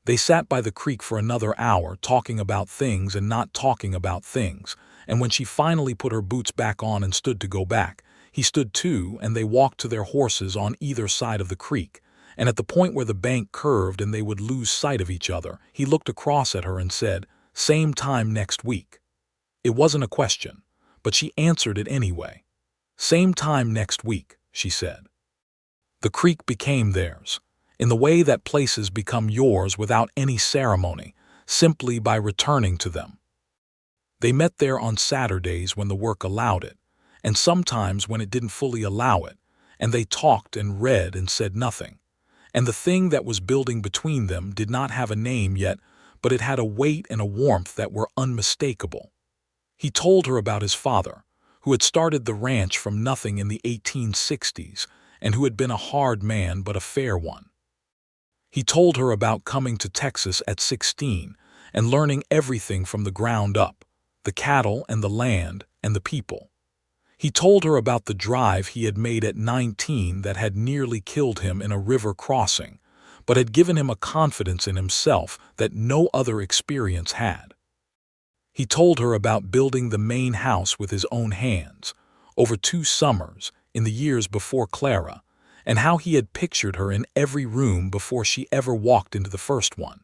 They sat by the creek for another hour, talking about things and not talking about things, and when she finally put her boots back on and stood to go back, he stood too, and they walked to their horses on either side of the creek, and at the point where the bank curved and they would lose sight of each other, he looked across at her and said, "Same time next week." It wasn't a question, but she answered it anyway. "Same time next week," she said. The creek became theirs, in the way that places become yours without any ceremony, simply by returning to them. They met there on Saturdays when the work allowed it, and sometimes when it didn't fully allow it, and they talked and read and said nothing. And the thing that was building between them did not have a name yet, but it had a weight and a warmth that were unmistakable. He told her about his father, who had started the ranch from nothing in the 1860s, and who had been a hard man but a fair one. He told her about coming to Texas at 16 and learning everything from the ground up, the cattle and the land and the people. He told her about the drive he had made at 19 that had nearly killed him in a river crossing, but had given him a confidence in himself that no other experience had. He told her about building the main house with his own hands, over 2 summers, in the years before Clara, and how he had pictured her in every room before she ever walked into the first one.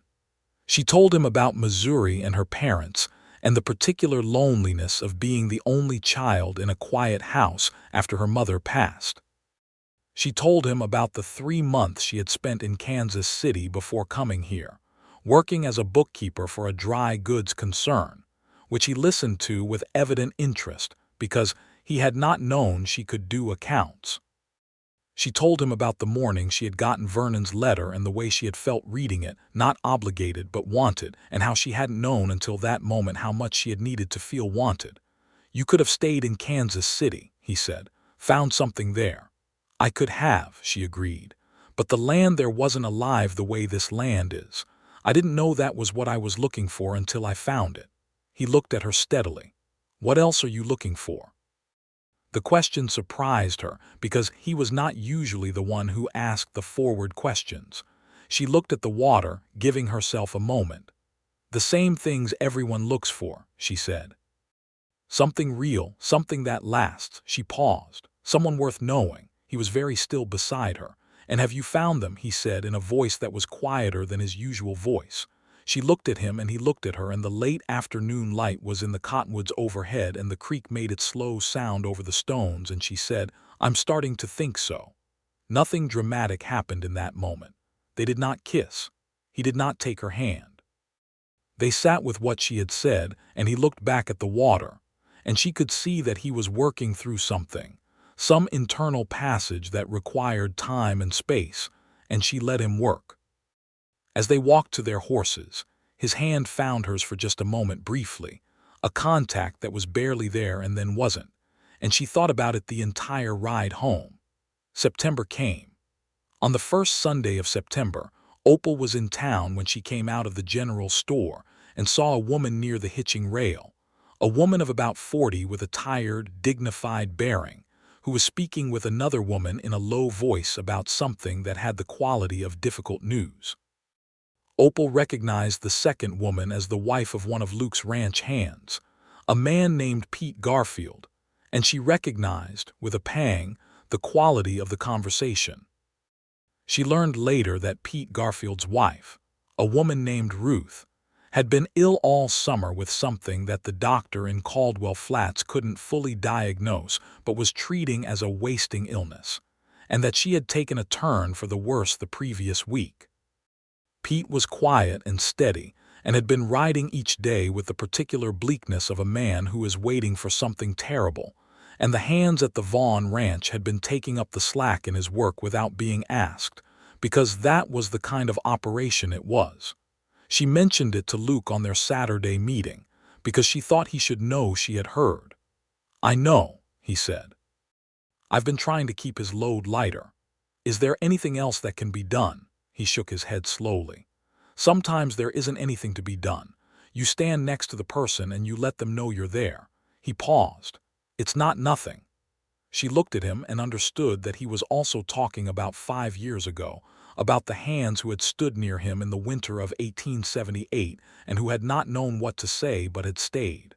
She told him about Missouri and her parents, and the particular loneliness of being the only child in a quiet house after her mother passed. She told him about the 3 months she had spent in Kansas City before coming here, working as a bookkeeper for a dry goods concern, which he listened to with evident interest because he had not known she could do accounts. She told him about the morning she had gotten Vernon's letter and the way she had felt reading it, not obligated but wanted, and how she hadn't known until that moment how much she had needed to feel wanted. "You could have stayed in Kansas City," he said, "found something there." "I could have," she agreed, "but the land there wasn't alive the way this land is. I didn't know that was what I was looking for until I found it." He looked at her steadily. "What else are you looking for?" The question surprised her because he was not usually the one who asked the forward questions. She looked at the water, giving herself a moment. "The same things everyone looks for," she said. "Something real, something that lasts." She paused. "Someone worth knowing." He was very still beside her. "And have you found them?" he said in a voice that was quieter than his usual voice. She looked at him and he looked at her, and the late afternoon light was in the cottonwoods overhead and the creek made its slow sound over the stones, and she said, "I'm starting to think so." Nothing dramatic happened in that moment. They did not kiss. He did not take her hand. They sat with what she had said, and he looked back at the water, and she could see that he was working through something, some internal passage that required time and space, and she let him work. As they walked to their horses, his hand found hers for just a moment briefly. a contact that was barely there and then wasn't, and she thought about it the entire ride home. September came. On the first Sunday of September, Opal was in town when she came out of the general store and saw a woman near the hitching rail, a woman of about 40 with a tired, dignified bearing, who was speaking with another woman in a low voice about something that had the quality of difficult news. Opal recognized the second woman as the wife of one of Luke's ranch hands, a man named Pete Garfield, and she recognized, with a pang, the quality of the conversation. She learned later that Pete Garfield's wife, a woman named Ruth, had been ill all summer with something that the doctor in Caldwell Flats couldn't fully diagnose but was treating as a wasting illness, and that she had taken a turn for the worse the previous week. Pete was quiet and steady and had been riding each day with the particular bleakness of a man who is waiting for something terrible, and the hands at the Vaughn ranch had been taking up the slack in his work without being asked, because that was the kind of operation it was. She mentioned it to Luke on their Saturday meeting, because she thought he should know she had heard. "I know," he said. "I've been trying to keep his load lighter. Is there anything else that can be done?" He shook his head slowly. "Sometimes there isn't anything to be done. You stand next to the person and you let them know you're there." He paused. "It's not nothing." She looked at him and understood that he was also talking about 5 years ago, about the hands who had stood near him in the winter of 1878 and who had not known what to say but had stayed.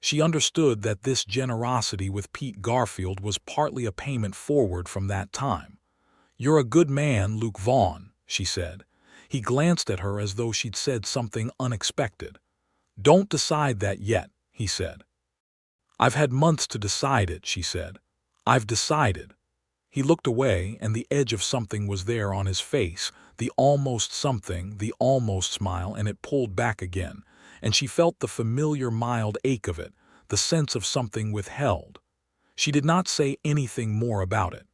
She understood that this generosity with Pete Garfield was partly a payment forward from that time. "You're a good man, Luke Vaughn," she said. He glanced at her as though she'd said something unexpected. "Don't decide that yet," he said. "I've had months to decide it," she said. "I've decided." He looked away, and the edge of something was there on his face, the almost something, the almost smile, and it pulled back again, and she felt the familiar mild ache of it, the sense of something withheld. She did not say anything more about it.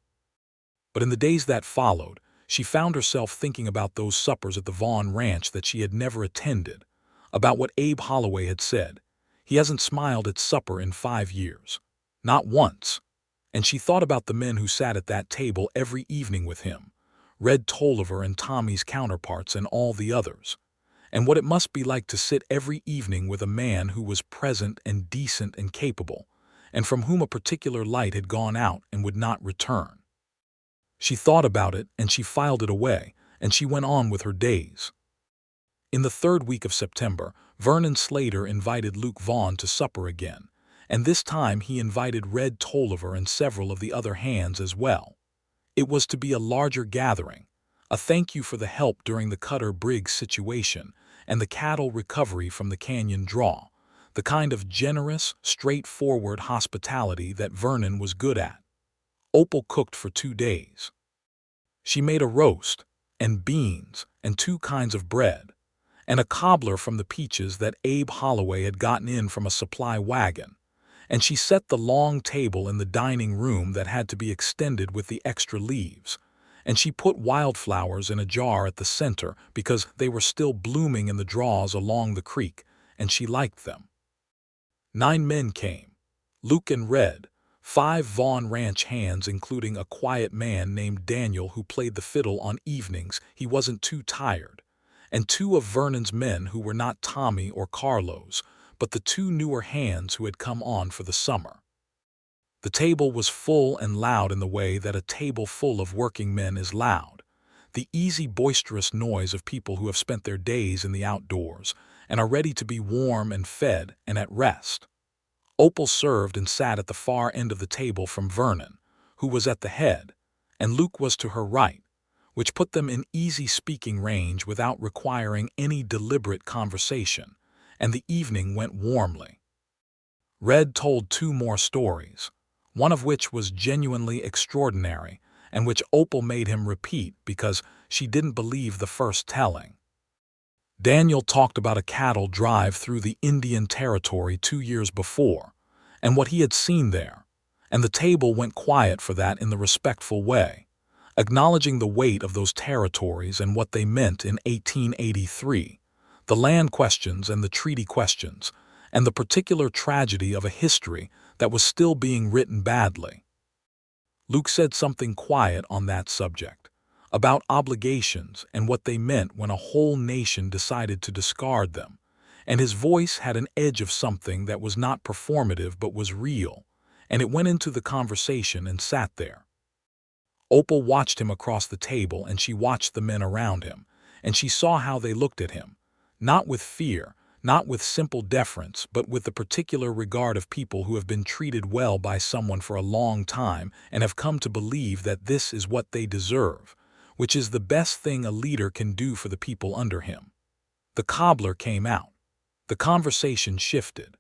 But in the days that followed, she found herself thinking about those suppers at the Vaughn ranch that she had never attended, about what Abe Holloway had said. "He hasn't smiled at supper in 5 years. Not once." And she thought about the men who sat at that table every evening with him, Red Tolliver and Tommy's counterparts and all the others, and what it must be like to sit every evening with a man who was present and decent and capable, and from whom a particular light had gone out and would not return. She thought about it, and she filed it away, and she went on with her days. In the 3rd week of September, Vernon Slater invited Luke Vaughn to supper again, and this time he invited Red Tolliver and several of the other hands as well. It was to be a larger gathering, a thank you for the help during the Cutter Briggs situation and the cattle recovery from the canyon draw, the kind of generous, straightforward hospitality that Vernon was good at. Opal cooked for 2 days. She made a roast, and beans, and 2 kinds of bread, and a cobbler from the peaches that Abe Holloway had gotten in from a supply wagon, and she set the long table in the dining room that had to be extended with the extra leaves, and she put wildflowers in a jar at the center because they were still blooming in the draws along the creek, and she liked them. 9 men came, Luke and Red, 5 Vaughn ranch hands including a quiet man named Daniel who played the fiddle on evenings he wasn't too tired, and 2 of Vernon's men who were not Tommy or Carlos, but the 2 newer hands who had come on for the summer. The table was full and loud in the way that a table full of working men is loud, the easy boisterous noise of people who have spent their days in the outdoors and are ready to be warm and fed and at rest. Opal served and sat at the far end of the table from Vernon, who was at the head, and Luke was to her right, which put them in easy speaking range without requiring any deliberate conversation, and the evening went warmly. Red told 2 more stories, one of which was genuinely extraordinary and which Opal made him repeat because she didn't believe the first telling. Daniel talked about a cattle drive through the Indian Territory 2 years before and what he had seen there, and the table went quiet for that in the respectful way, acknowledging the weight of those territories and what they meant in 1883, the land questions and the treaty questions, and the particular tragedy of a history that was still being written badly. Luke said something quiet on that subject, about obligations and what they meant when a whole nation decided to discard them, and his voice had an edge of something that was not performative but was real, and it went into the conversation and sat there. Opal watched him across the table, and she watched the men around him, and she saw how they looked at him, not with fear, not with simple deference, but with the particular regard of people who have been treated well by someone for a long time and have come to believe that this is what they deserve, which is the best thing a leader can do for the people under him. The cobbler came out. The conversation shifted.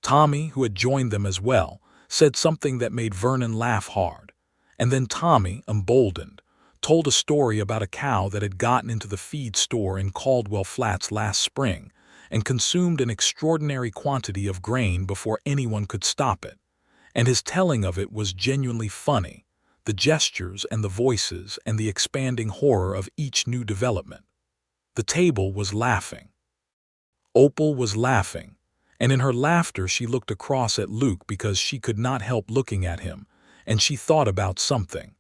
Tommy, who had joined them as well, said something that made Vernon laugh hard. And then Tommy, emboldened, told a story about a cow that had gotten into the feed store in Caldwell Flats last spring and consumed an extraordinary quantity of grain before anyone could stop it. And his telling of it was genuinely funny, the gestures and the voices and the expanding horror of each new development. The table was laughing. Opal was laughing, and in her laughter she looked across at Luke because she could not help looking at him, and she thought about something.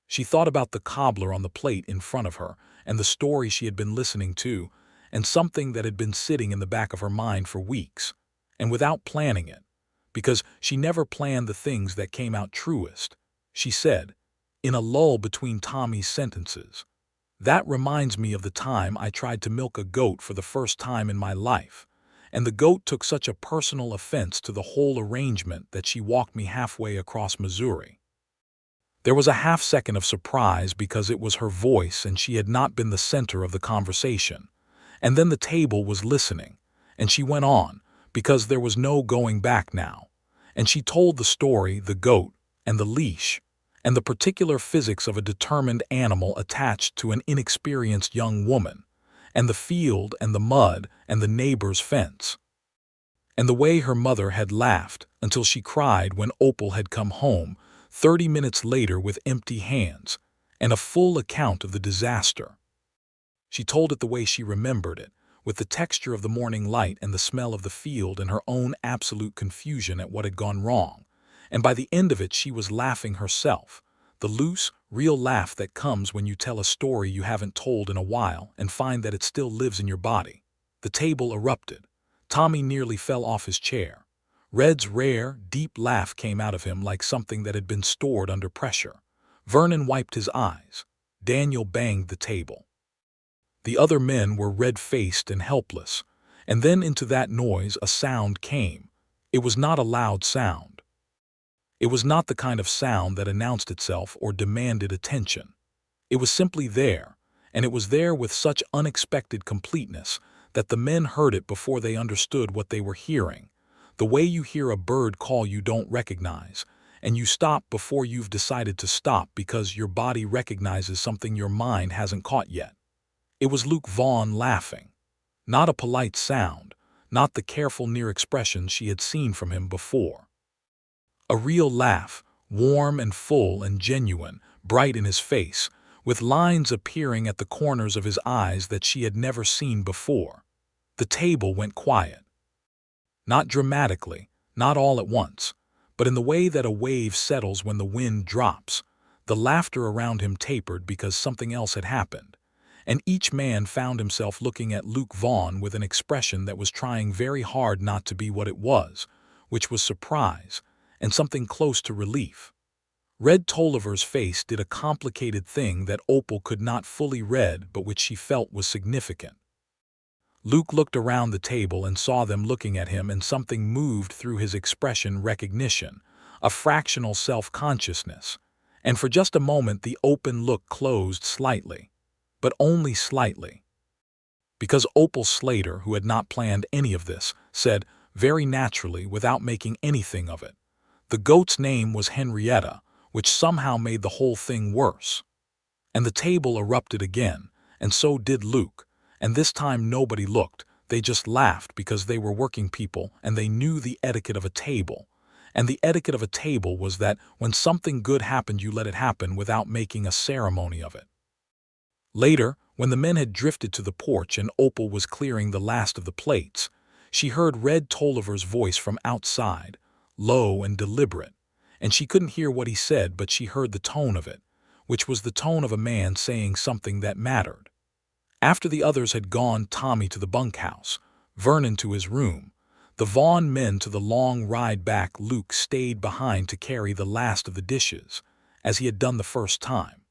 She thought about the cobbler on the plate in front of her and the story she had been listening to, and something that had been sitting in the back of her mind for weeks, and without planning it, because she never planned the things that came out truest, she said, in a lull between Tommy's sentences, "That reminds me of the time I tried to milk a goat for the first time in my life, and the goat took such a personal offense to the whole arrangement that she walked me halfway across Missouri." There was a half-second of surprise because it was her voice and she had not been the center of the conversation. And then the table was listening, and she went on, because there was no going back now. And she told the story, the goat, and the leash, and the particular physics of a determined animal attached to an inexperienced young woman, and the field and the mud and the neighbor's fence. And the way her mother had laughed until she cried when Opal had come home 30 minutes later with empty hands, and a full account of the disaster. She told it the way she remembered it, with the texture of the morning light and the smell of the field and her own absolute confusion at what had gone wrong. And by the end of it she was laughing herself, the loose, real laugh that comes when you tell a story you haven't told in a while and find that it still lives in your body. The table erupted. Tommy nearly fell off his chair. Red's rare, deep laugh came out of him like something that had been stored under pressure. Vernon wiped his eyes. Daniel banged the table. The other men were red-faced and helpless, and then into that noise a sound came. It was not a loud sound. It was not the kind of sound that announced itself or demanded attention. It was simply there, and it was there with such unexpected completeness that the men heard it before they understood what they were hearing. The way you hear a bird call you don't recognize, and you stop before you've decided to stop because your body recognizes something your mind hasn't caught yet. It was Luke Vaughn laughing. Not a polite sound, not the careful near expression she had seen from him before. A real laugh, warm and full and genuine, bright in his face, with lines appearing at the corners of his eyes that she had never seen before. The table went quiet. Not dramatically, not all at once, but in the way that a wave settles when the wind drops. The laughter around him tapered because something else had happened, and each man found himself looking at Luke Vaughn with an expression that was trying very hard not to be what it was, which was surprise, and something close to relief. Red Tolliver's face did a complicated thing that Opal could not fully read but which she felt was significant. Luke looked around the table and saw them looking at him, and something moved through his expression: recognition, a fractional self-consciousness, and for just a moment the open look closed slightly, but only slightly. Because Opal Slater, who had not planned any of this, said, very naturally, without making anything of it, the goat's name was Henrietta, which somehow made the whole thing worse. And the table erupted again, and so did Luke, and this time nobody looked. They just laughed because they were working people and they knew the etiquette of a table. And the etiquette of a table was that when something good happened you let it happen without making a ceremony of it. Later, when the men had drifted to the porch and Opal was clearing the last of the plates, She heard Red Tolliver's voice from outside, low and deliberate, and she couldn't hear what he said, but she heard the tone of it, which was the tone of a man saying something that mattered. After the others had gone, Tommy to the bunkhouse, Vernon to his room, the Vaughn men to the long ride back, Luke stayed behind to carry the last of the dishes, as he had done the first time.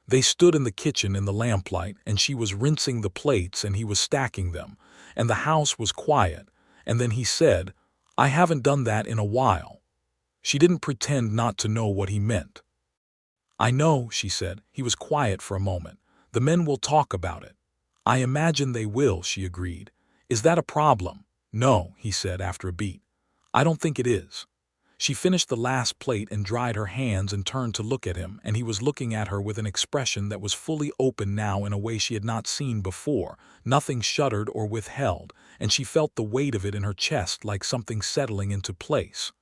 They stood in the kitchen in the lamplight, and she was rinsing the plates and he was stacking them, and the house was quiet, and then he said, "I haven't done that in a while." She didn't pretend not to know what he meant. "I know," she said. He was quiet for a moment. "The men will talk about it." "I imagine they will," she agreed. "Is that a problem?" "No," he said after a beat. "I don't think it is." She finished the last plate and dried her hands and turned to look at him, and he was looking at her with an expression that was fully open now in a way she had not seen before, nothing shuddered or withheld, and she felt the weight of it in her chest like something settling into place.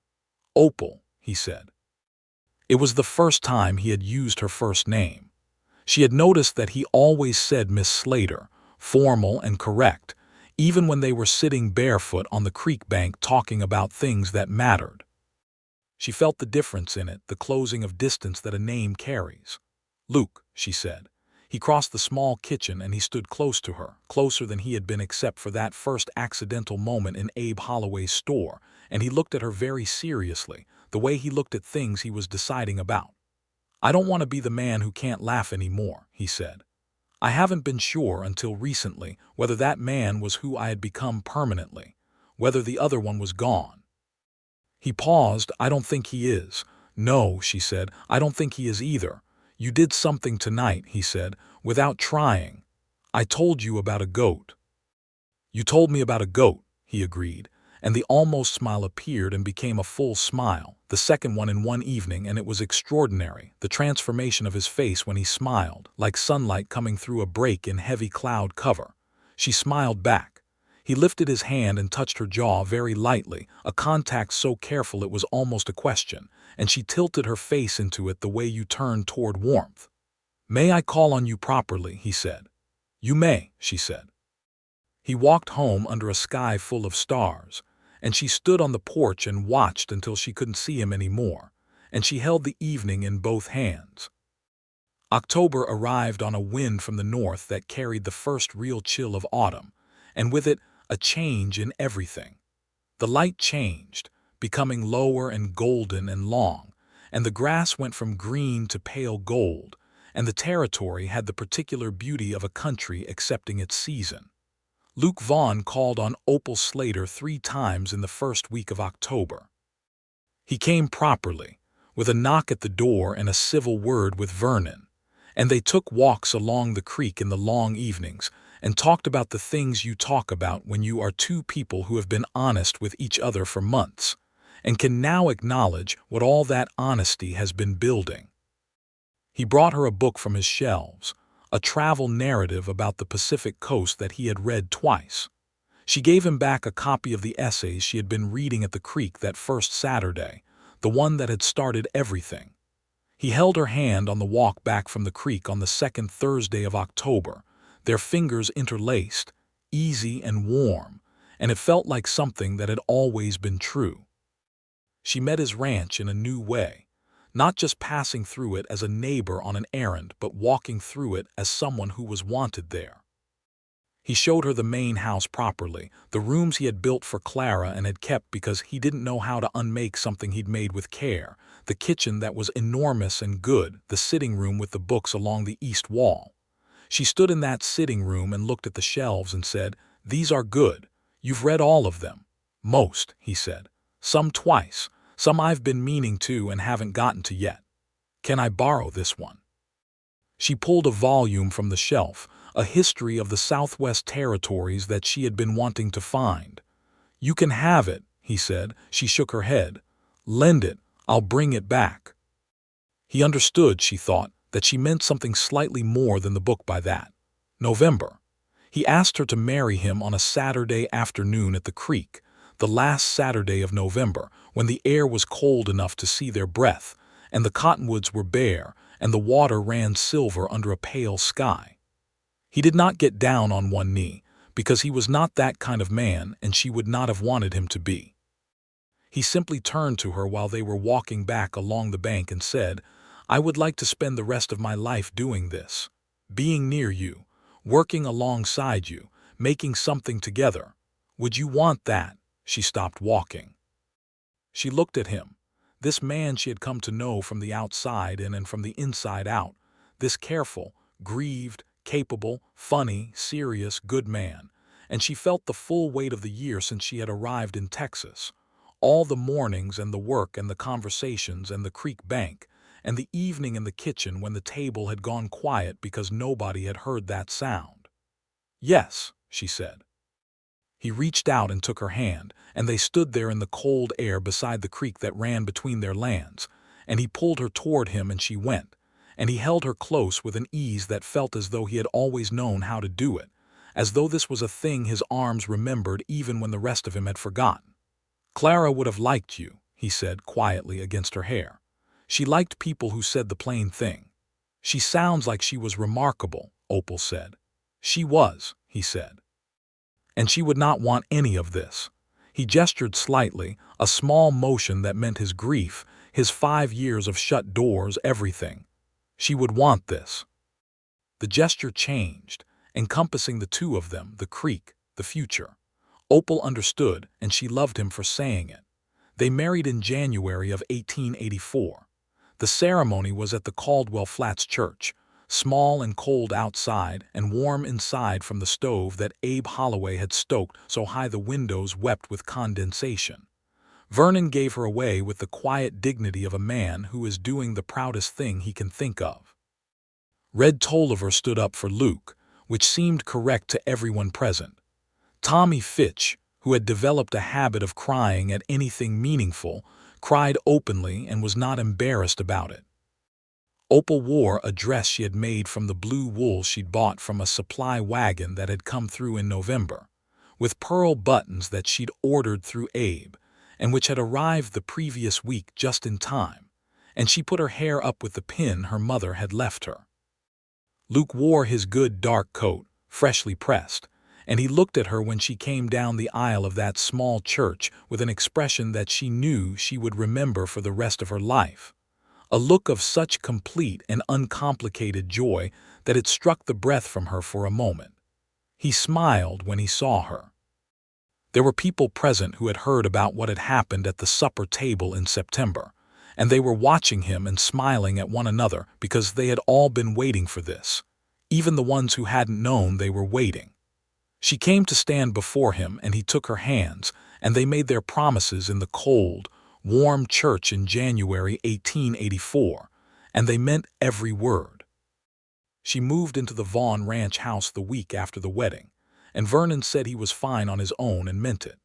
"Opal," he said. It was the first time he had used her first name. She had noticed that he always said Miss Slater, formal and correct, even when they were sitting barefoot on the creek bank talking about things that mattered. She felt the difference in it, the closing of distance that a name carries. "Luke," she said. He crossed the small kitchen and he stood close to her, closer than he had been except for that first accidental moment in Abe Holloway's store, and he looked at her very seriously, the way he looked at things he was deciding about. "I don't want to be the man who can't laugh anymore," he said. "I haven't been sure until recently whether that man was who I had become permanently, whether the other one was gone." He paused. "I don't think he is." "No," she said, "I don't think he is either." "You did something tonight," he said, "without trying. I told you about a goat." "You told me about a goat," he agreed, and the almost smile appeared and became a full smile, the second one in one evening, and it was extraordinary, the transformation of his face when he smiled, like sunlight coming through a break in heavy cloud cover. She smiled back. He lifted his hand and touched her jaw very lightly, a contact so careful it was almost a question, and she tilted her face into it the way you turn toward warmth. "May I call on you properly?" he said. "You may," she said. He walked home under a sky full of stars, and she stood on the porch and watched until she couldn't see him anymore, and she held the evening in both hands. October arrived on a wind from the north that carried the first real chill of autumn, and with it a change in everything. The light changed, becoming lower and golden and long, and the grass went from green to pale gold, and the territory had the particular beauty of a country accepting its season. Luke Vaughn called on Opal Slater 3 times in the first week of October. He came properly, with a knock at the door and a civil word with Vernon, and they took walks along the creek in the long evenings and talked about the things you talk about when you are two people who have been honest with each other for months, and can now acknowledge what all that honesty has been building. He brought her a book from his shelves, a travel narrative about the Pacific coast that he had read twice. She gave him back a copy of the essays she had been reading at the creek that first Saturday, the one that had started everything. He held her hand on the walk back from the creek on the second Thursday of October, their fingers interlaced, easy and warm, and it felt like something that had always been true. She met his ranch in a new way, not just passing through it as a neighbor on an errand, but walking through it as someone who was wanted there. He showed her the main house properly, the rooms he had built for Clara and had kept because he didn't know how to unmake something he'd made with care, the kitchen that was enormous and good, the sitting room with the books along the east wall. She stood in that sitting room and looked at the shelves and said, "These are good. You've read all of them." "Most," he said. "Some twice. Some I've been meaning to and haven't gotten to yet. Can I borrow this one?" She pulled a volume from the shelf, a history of the Southwest Territories that she had been wanting to find. "You can have it," he said. She shook her head. "Lend it. I'll bring it back." He understood, she thought, that she meant something slightly more than the book by that. November. He asked her to marry him on a Saturday afternoon at the creek, the last Saturday of November, when the air was cold enough to see their breath, and the cottonwoods were bare, and the water ran silver under a pale sky. He did not get down on one knee, because he was not that kind of man and she would not have wanted him to be. He simply turned to her while they were walking back along the bank and said, "I would like to spend the rest of my life doing this. Being near you, working alongside you, making something together. Would you want that?" She stopped walking. She looked at him, this man she had come to know from the outside in and from the inside out, this careful, grieved, capable, funny, serious, good man, and she felt the full weight of the year since she had arrived in Texas. All the mornings and the work and the conversations and the creek bank, and the evening in the kitchen when the table had gone quiet because nobody had heard that sound. "Yes," she said. He reached out and took her hand, and they stood there in the cold air beside the creek that ran between their lands, and he pulled her toward him and she went, and he held her close with an ease that felt as though he had always known how to do it, as though this was a thing his arms remembered even when the rest of him had forgotten. "Clara would have liked you," he said quietly against her hair. "She liked people who said the plain thing." "She sounds like she was remarkable," Opal said. "She was," he said. "And she would not want any of this." He gestured slightly, a small motion that meant his grief, his 5 years of shut doors, everything. She would want this. The gesture changed, encompassing the two of them, the creek, the future. Opal understood, and she loved him for saying it. They married in January of 1884. The ceremony was at the Caldwell Flats Church, small and cold outside and warm inside from the stove that Abe Holloway had stoked so high the windows wept with condensation. Vernon gave her away with the quiet dignity of a man who is doing the proudest thing he can think of. Red Tolliver stood up for Luke, which seemed correct to everyone present. Tommy Fitch, who had developed a habit of crying at anything meaningful, cried openly and was not embarrassed about it. Opal wore a dress she had made from the blue wool she'd bought from a supply wagon that had come through in November, with pearl buttons that she'd ordered through Abe, and which had arrived the previous week just in time, and she put her hair up with the pin her mother had left her. Luke wore his good dark coat, freshly pressed, and he looked at her when she came down the aisle of that small church with an expression that she knew she would remember for the rest of her life. A look of such complete and uncomplicated joy that it struck the breath from her for a moment. He smiled when he saw her. There were people present who had heard about what had happened at the supper table in September, and they were watching him and smiling at one another because they had all been waiting for this, even the ones who hadn't known they were waiting. She came to stand before him and he took her hands, and they made their promises in the cold, warm church in January 1884, and they meant every word. She moved into the Vaughn ranch house the week after the wedding, and Vernon said he was fine on his own and meant it,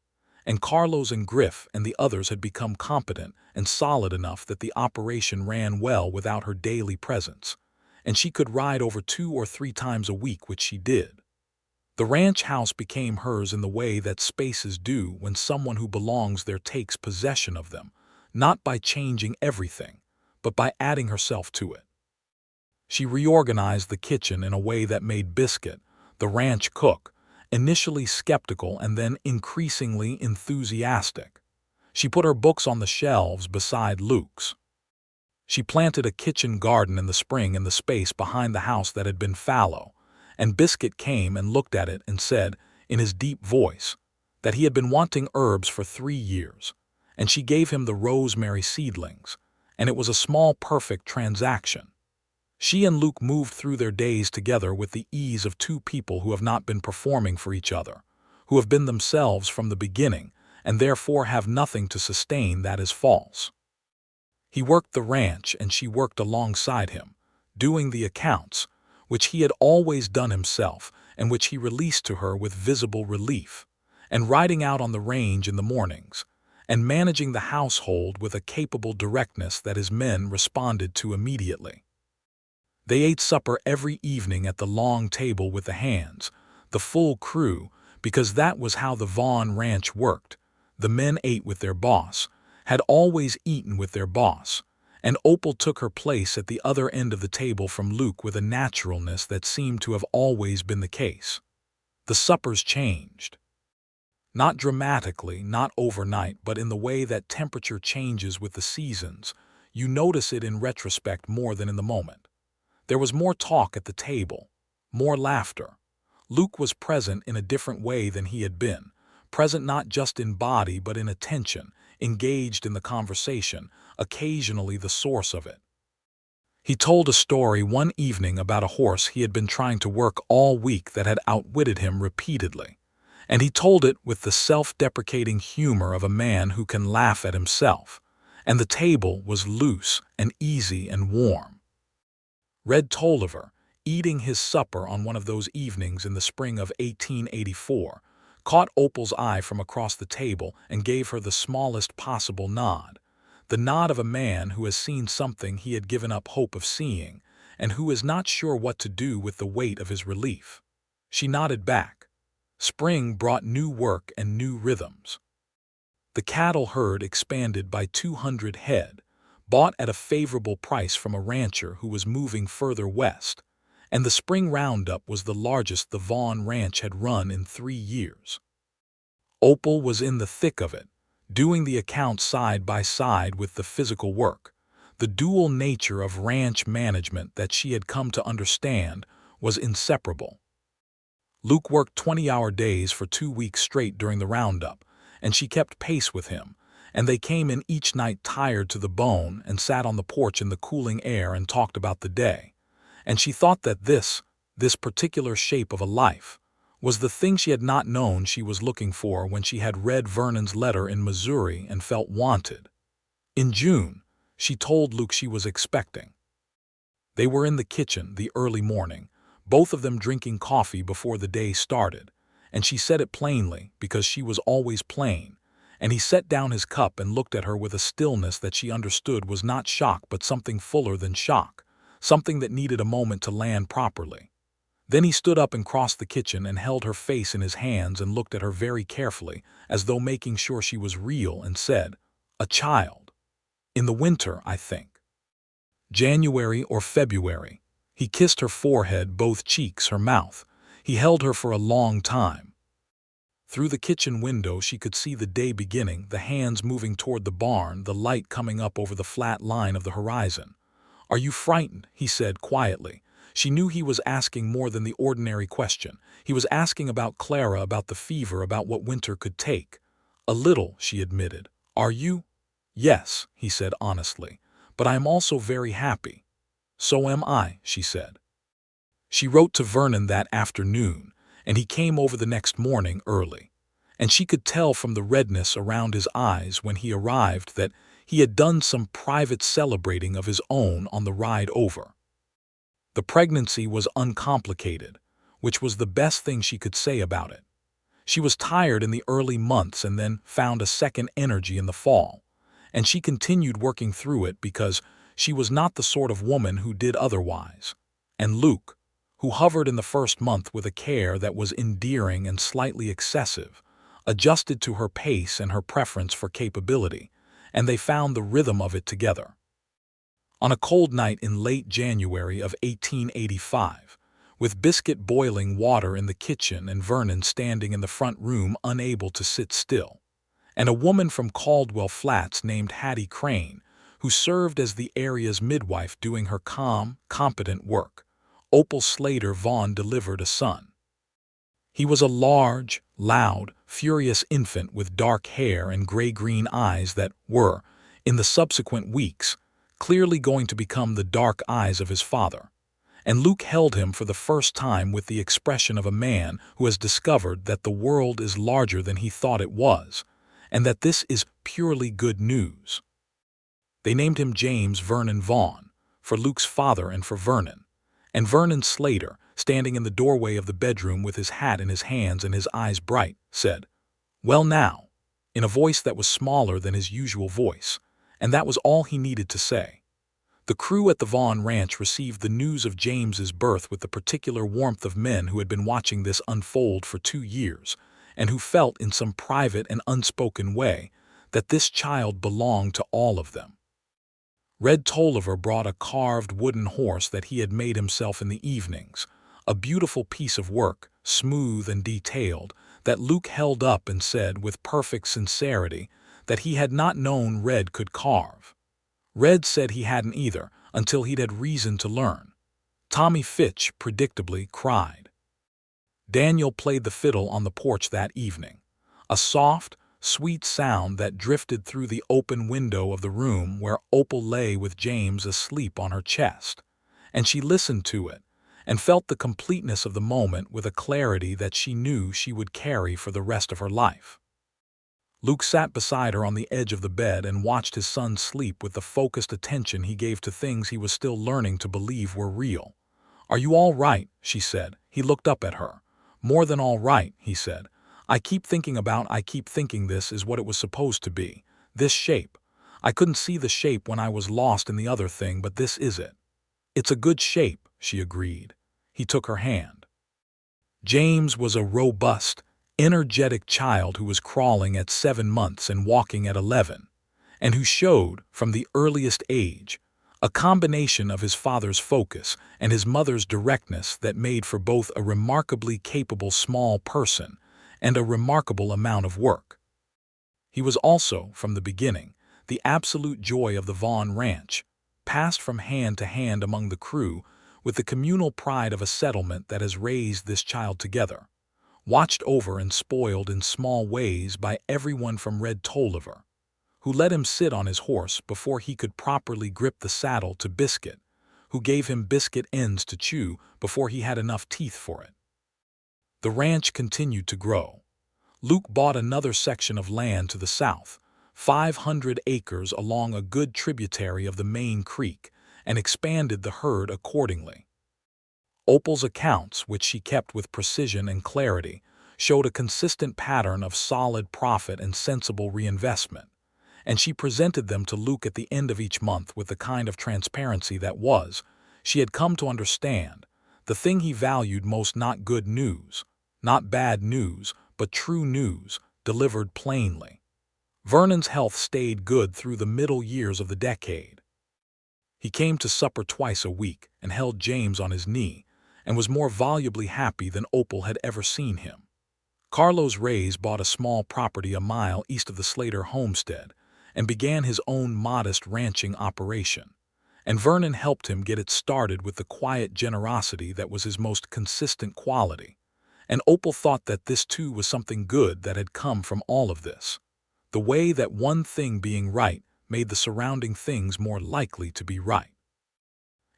and Carlos and Griff and the others had become competent and solid enough that the operation ran well without her daily presence, and she could ride over 2 or 3 times a week, which she did. The ranch house became hers in the way that spaces do when someone who belongs there takes possession of them, not by changing everything, but by adding herself to it. She reorganized the kitchen in a way that made Biscuit, the ranch cook, initially skeptical and then increasingly enthusiastic. She put her books on the shelves beside Luke's. She planted a kitchen garden in the spring in the space behind the house that had been fallow, and Biscuit came and looked at it and said, in his deep voice, that he had been wanting herbs for 3 years, and she gave him the rosemary seedlings, and it was a small perfect transaction. She and Luke moved through their days together with the ease of 2 people who have not been performing for each other, who have been themselves from the beginning, and therefore have nothing to sustain that is false. He worked the ranch and she worked alongside him, doing the accounts, which he had always done himself and which he released to her with visible relief, and riding out on the range in the mornings, and managing the household with a capable directness that his men responded to immediately. They ate supper every evening at the long table with the hands, the full crew, because that was how the Vaughn ranch worked. The men ate with their boss, had always eaten with their boss, and Opal took her place at the other end of the table from Luke with a naturalness that seemed to have always been the case. The suppers changed. Not dramatically, not overnight, but in the way that temperature changes with the seasons. You notice it in retrospect more than in the moment. There was more talk at the table, more laughter. Luke was present in a different way than he had been, present not just in body but in attention, engaged in the conversation, occasionally the source of it. He told a story one evening about a horse he had been trying to work all week that had outwitted him repeatedly. And he told it with the self-deprecating humor of a man who can laugh at himself. And the table was loose and easy and warm. Red Tolliver, eating his supper on one of those evenings in the spring of 1884, caught Opal's eye from across the table and gave her the smallest possible nod. The nod of a man who has seen something he had given up hope of seeing, and who is not sure what to do with the weight of his relief. She nodded back. Spring brought new work and new rhythms. The cattle herd expanded by 200 head, bought at a favorable price from a rancher who was moving further west, and the spring roundup was the largest the Vaughn ranch had run in 3 years. Opal was in the thick of it, doing the accounts side by side with the physical work. The dual nature of ranch management that she had come to understand was inseparable. Luke worked 20-hour days for 2 weeks straight during the roundup, and she kept pace with him, and they came in each night tired to the bone and sat on the porch in the cooling air and talked about the day. And she thought that this particular shape of a life, was the thing she had not known she was looking for when she had read Vernon's letter in Missouri and felt wanted. In June, she told Luke she was expecting. They were in the kitchen the early morning, both of them drinking coffee before the day started, and she said it plainly because she was always plain, and he set down his cup and looked at her with a stillness that she understood was not shock but something fuller than shock, something that needed a moment to land properly. Then he stood up and crossed the kitchen and held her face in his hands and looked at her very carefully, as though making sure she was real, and said, "A child. In the winter, I think. January or February." He kissed her forehead, both cheeks, her mouth. He held her for a long time. Through the kitchen window she could see the day beginning, the hands moving toward the barn, the light coming up over the flat line of the horizon. "Are you frightened?" he said quietly. She knew he was asking more than the ordinary question. He was asking about Clara, about the fever, about what winter could take. "A little," she admitted. "Are you?" "Yes," he said honestly. "But I am also very happy." "So am I," she said. She wrote to Vernon that afternoon, and he came over the next morning early. And she could tell from the redness around his eyes when he arrived that he had done some private celebrating of his own on the ride over. The pregnancy was uncomplicated, which was the best thing she could say about it. She was tired in the early months and then found a second energy in the fall, and she continued working through it because she was not the sort of woman who did otherwise. And Luke, who hovered in the first month with a care that was endearing and slightly excessive, adjusted to her pace and her preference for capability, and they found the rhythm of it together. On a cold night in late January of 1885, with biscuit boiling water in the kitchen and Vernon standing in the front room unable to sit still, and a woman from Caldwell Flats named Hattie Crane, who served as the area's midwife doing her calm, competent work, Opal Slater, Vaughn delivered a son. He was a large, loud, furious infant with dark hair and gray-green eyes that were, in the subsequent weeks, clearly going to become the dark eyes of his father. And Luke held him for the first time with the expression of a man who has discovered that the world is larger than he thought it was, and that this is purely good news. They named him James Vernon Vaughn, for Luke's father and for Vernon. And Vernon Slater, standing in the doorway of the bedroom with his hat in his hands and his eyes bright, said, "Well now," in a voice that was smaller than his usual voice, and that was all he needed to say. The crew at the Vaughn ranch received the news of James's birth with the particular warmth of men who had been watching this unfold for 2 years, and who felt in some private and unspoken way that this child belonged to all of them. Red Tolliver brought a carved wooden horse that he had made himself in the evenings, a beautiful piece of work, smooth and detailed, that Luke held up and said with perfect sincerity that he had not known Red could carve. Red said he hadn't either, until he'd had reason to learn. Tommy Fitch predictably cried. Daniel played the fiddle on the porch that evening, a soft, sweet sound that drifted through the open window of the room where Opal lay with James asleep on her chest, and she listened to it and felt the completeness of the moment with a clarity that she knew she would carry for the rest of her life. Luke sat beside her on the edge of the bed and watched his son sleep with the focused attention he gave to things he was still learning to believe were real. "Are you all right?" she said. He looked up at her. "More than all right," he said. I keep thinking this is what it was supposed to be. This shape. I couldn't see the shape when I was lost in the other thing, but this is it." "It's a good shape," she agreed. He took her hand. James was a robust, energetic child who was crawling at 7 months and walking at 11, and who showed, from the earliest age, a combination of his father's focus and his mother's directness that made for both a remarkably capable small person and a remarkable amount of work. He was also, from the beginning, the absolute joy of the Vaughn ranch, passed from hand to hand among the crew with the communal pride of a settlement that has raised this child together, watched over and spoiled in small ways by everyone from Red Tolliver, who let him sit on his horse before he could properly grip the saddle, to Biscuit, who gave him biscuit ends to chew before he had enough teeth for it. The ranch continued to grow. Luke bought another section of land to the south, 500 acres along a good tributary of the main creek, and expanded the herd accordingly. Opal's accounts, which she kept with precision and clarity, showed a consistent pattern of solid profit and sensible reinvestment, and she presented them to Luke at the end of each month with the kind of transparency that was, she had come to understand, the thing he valued most: not good news, not bad news, but true news, delivered plainly. Vernon's health stayed good through the middle years of the decade. He came to supper twice a week and held James on his knee, and was more volubly happy than Opal had ever seen him. Carlos Reyes bought a small property a mile east of the Slater homestead and began his own modest ranching operation, and Vernon helped him get it started with the quiet generosity that was his most consistent quality, and Opal thought that this too was something good that had come from all of this, the way that one thing being right made the surrounding things more likely to be right.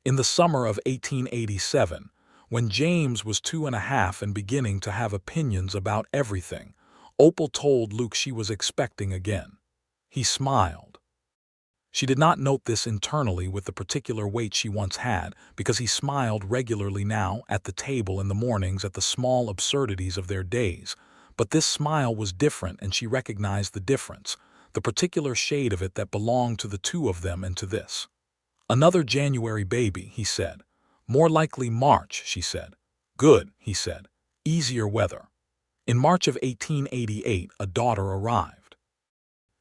In the summer of 1887, when James was 2.5 and beginning to have opinions about everything, Opal told Luke she was expecting again. He smiled. She did not note this internally with the particular weight she once had, because he smiled regularly now at the table in the mornings at the small absurdities of their days, but this smile was different, and she recognized the difference, the particular shade of it that belonged to the two of them and to this. "Another January baby," he said. "More likely March," she said. "Good," he said. "Easier weather." In March of 1888, a daughter arrived.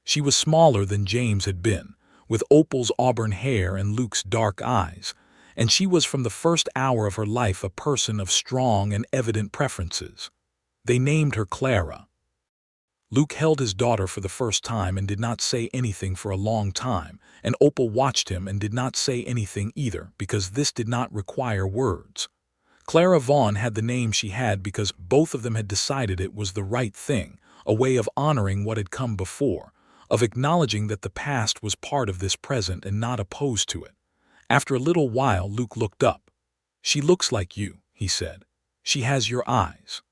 She was smaller than James had been, with Opal's auburn hair and Luke's dark eyes, and she was from the first hour of her life a person of strong and evident preferences. They named her Clara. Luke held his daughter for the first time and did not say anything for a long time, and Opal watched him and did not say anything either, because this did not require words. Clara Vaughn had the name she had because both of them had decided it was the right thing, a way of honoring what had come before, of acknowledging that the past was part of this present and not opposed to it. After a little while, Luke looked up. "She looks like you," he said. "She has your eyes."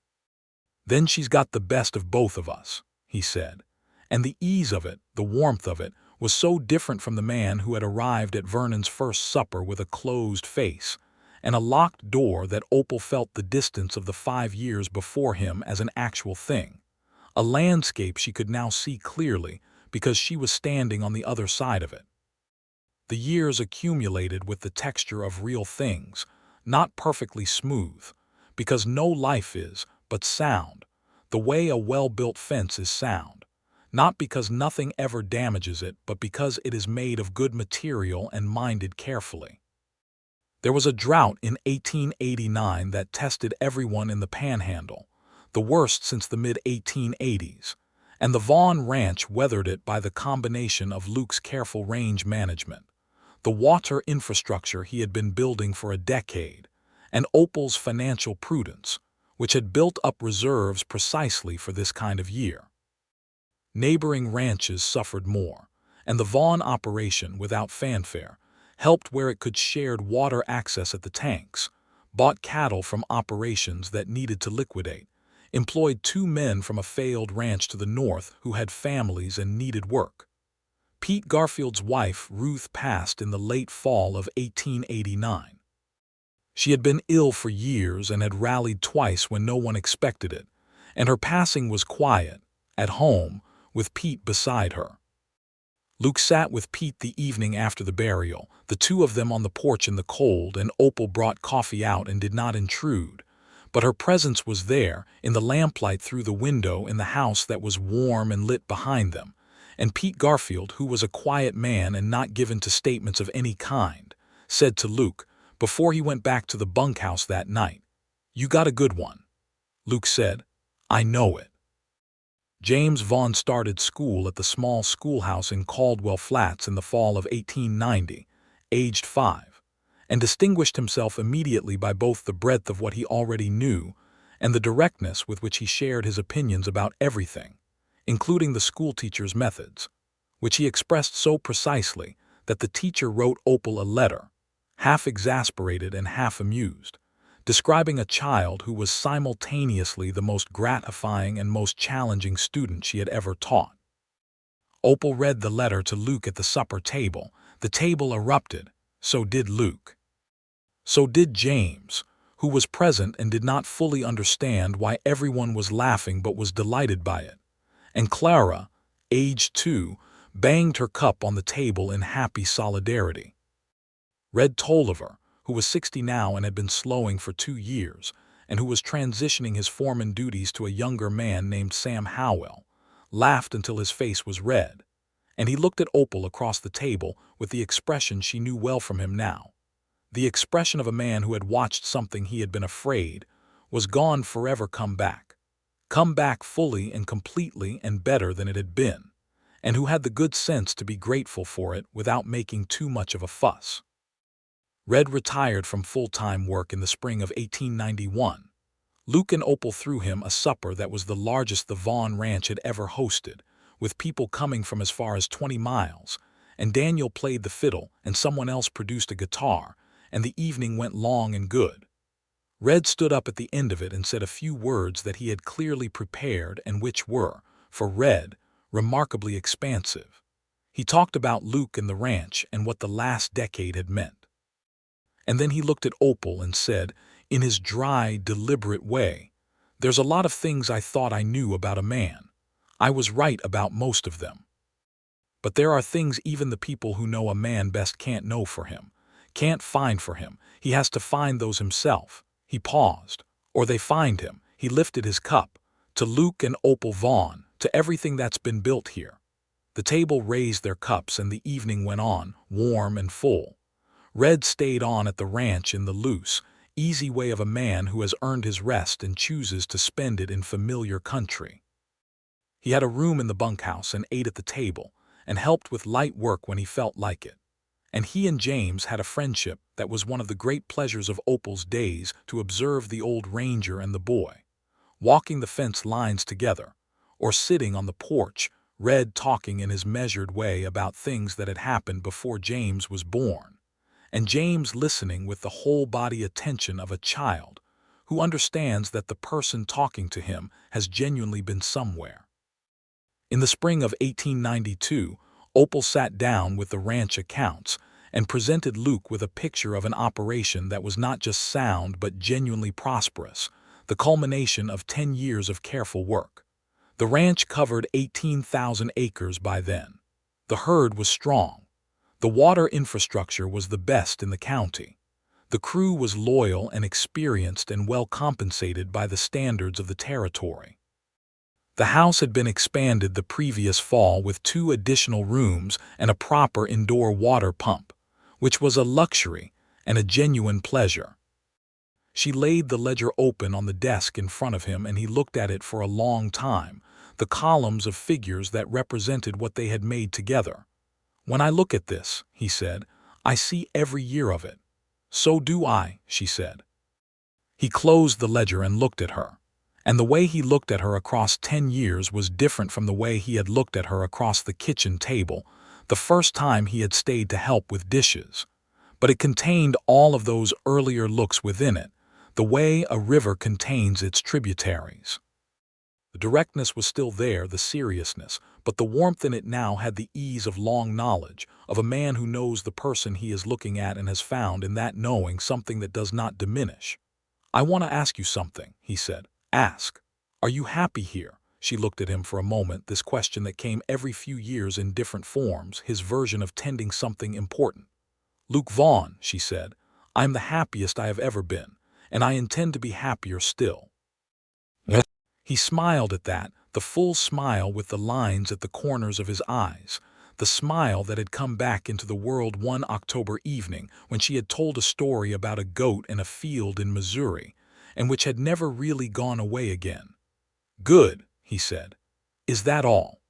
"Then she's got the best of both of us," he said, and the ease of it, the warmth of it, was so different from the man who had arrived at Vernon's first supper with a closed face and a locked door that Opal felt the distance of the 5 years before him as an actual thing, a landscape she could now see clearly because she was standing on the other side of it. The years accumulated with the texture of real things, not perfectly smooth, because no life is, but sound, the way a well-built fence is sound, not because nothing ever damages it, but because it is made of good material and minded carefully. There was a drought in 1889 that tested everyone in the Panhandle, the worst since the mid-1880s, and the Vaughn Ranch weathered it by the combination of Luke's careful range management, the water infrastructure he had been building for a decade, and Opal's financial prudence, which had built up reserves precisely for this kind of year. Neighboring ranches suffered more, and the Vaughn operation, without fanfare, helped where it could shared water access at the tanks, bought cattle from operations that needed to liquidate, employed 2 men from a failed ranch to the north who had families and needed work. Pete Garfield's wife, Ruth, passed in the late fall of 1889. She had been ill for years and had rallied twice when no one expected it, and her passing was quiet, at home, with Pete beside her. Luke sat with Pete the evening after the burial, the two of them on the porch in the cold, and Opal brought coffee out and did not intrude. But her presence was there, in the lamplight through the window in the house that was warm and lit behind them, and Pete Garfield, who was a quiet man and not given to statements of any kind, said to Luke, before he went back to the bunkhouse that night, "You got a good one." Luke said, "I know it." James Vaughn started school at the small schoolhouse in Caldwell Flats in the fall of 1890, aged 5, and distinguished himself immediately by both the breadth of what he already knew and the directness with which he shared his opinions about everything, including the schoolteacher's methods, which he expressed so precisely that the teacher wrote Opal a letter, half exasperated and half amused, describing a child who was simultaneously the most gratifying and most challenging student she had ever taught. Opal read the letter to Luke at the supper table. The table erupted. So did Luke. So did James, who was present and did not fully understand why everyone was laughing but was delighted by it. And Clara, aged 2, banged her cup on the table in happy solidarity. Red Tolliver, who was 60 now and had been slowing for 2 years, and who was transitioning his foreman duties to a younger man named Sam Howell, laughed until his face was red, and he looked at Opal across the table with the expression she knew well from him now. The expression of a man who had watched something he had been afraid was gone forever come back fully and completely and better than it had been, and who had the good sense to be grateful for it without making too much of a fuss. Red retired from full-time work in the spring of 1891. Luke and Opal threw him a supper that was the largest the Vaughn Ranch had ever hosted, with people coming from as far as 20 miles, and Daniel played the fiddle and someone else produced a guitar, and the evening went long and good. Red stood up at the end of it and said a few words that he had clearly prepared and which were, for Red, remarkably expansive. He talked about Luke and the ranch and what the last decade had meant. And then he looked at Opal and said, in his dry, deliberate way, "There's a lot of things I thought I knew about a man. I was right about most of them. But there are things even the people who know a man best can't know for him, can't find for him. He has to find those himself." He paused. "Or they find him." He lifted his cup. "To Luke and Opal Vaughn, to everything that's been built here." The table raised their cups and the evening went on, warm and full. Red stayed on at the ranch in the loose, easy way of a man who has earned his rest and chooses to spend it in familiar country. He had a room in the bunkhouse and ate at the table, and helped with light work when he felt like it. And he and James had a friendship that was one of the great pleasures of Opal's days, to observe the old ranger and the boy, walking the fence lines together, or sitting on the porch, Red talking in his measured way about things that had happened before James was born, and James listening with the whole-body attention of a child who understands that the person talking to him has genuinely been somewhere. In the spring of 1892, Opal sat down with the ranch accounts and presented Luke with a picture of an operation that was not just sound but genuinely prosperous, the culmination of 10 years of careful work. The ranch covered 18,000 acres by then. The herd was strong. The water infrastructure was the best in the county. The crew was loyal and experienced and well compensated by the standards of the territory. The house had been expanded the previous fall with 2 additional rooms and a proper indoor water pump, which was a luxury, and a genuine pleasure. She laid the ledger open on the desk in front of him, and he looked at it for a long time, the columns of figures that represented what they had made together. "When I look at this," he said, "I see every year of it." "So do I," she said. He closed the ledger and looked at her. And the way he looked at her across 10 years was different from the way he had looked at her across the kitchen table, the first time he had stayed to help with dishes. But it contained all of those earlier looks within it, the way a river contains its tributaries. The directness was still there, the seriousness, but the warmth in it now had the ease of long knowledge, of a man who knows the person he is looking at and has found in that knowing something that does not diminish. "I want to ask you something," he said. "Ask. Are you happy here?" She looked at him for a moment, this question that came every few years in different forms, his version of tending something important. "Luke Vaughn," she said, "I'm the happiest I have ever been, and I intend to be happier still." He smiled at that, the full smile with the lines at the corners of his eyes, the smile that had come back into the world one October evening when she had told a story about a goat in a field in Missouri, and which had never really gone away again. "Good," he said. "Is that all?"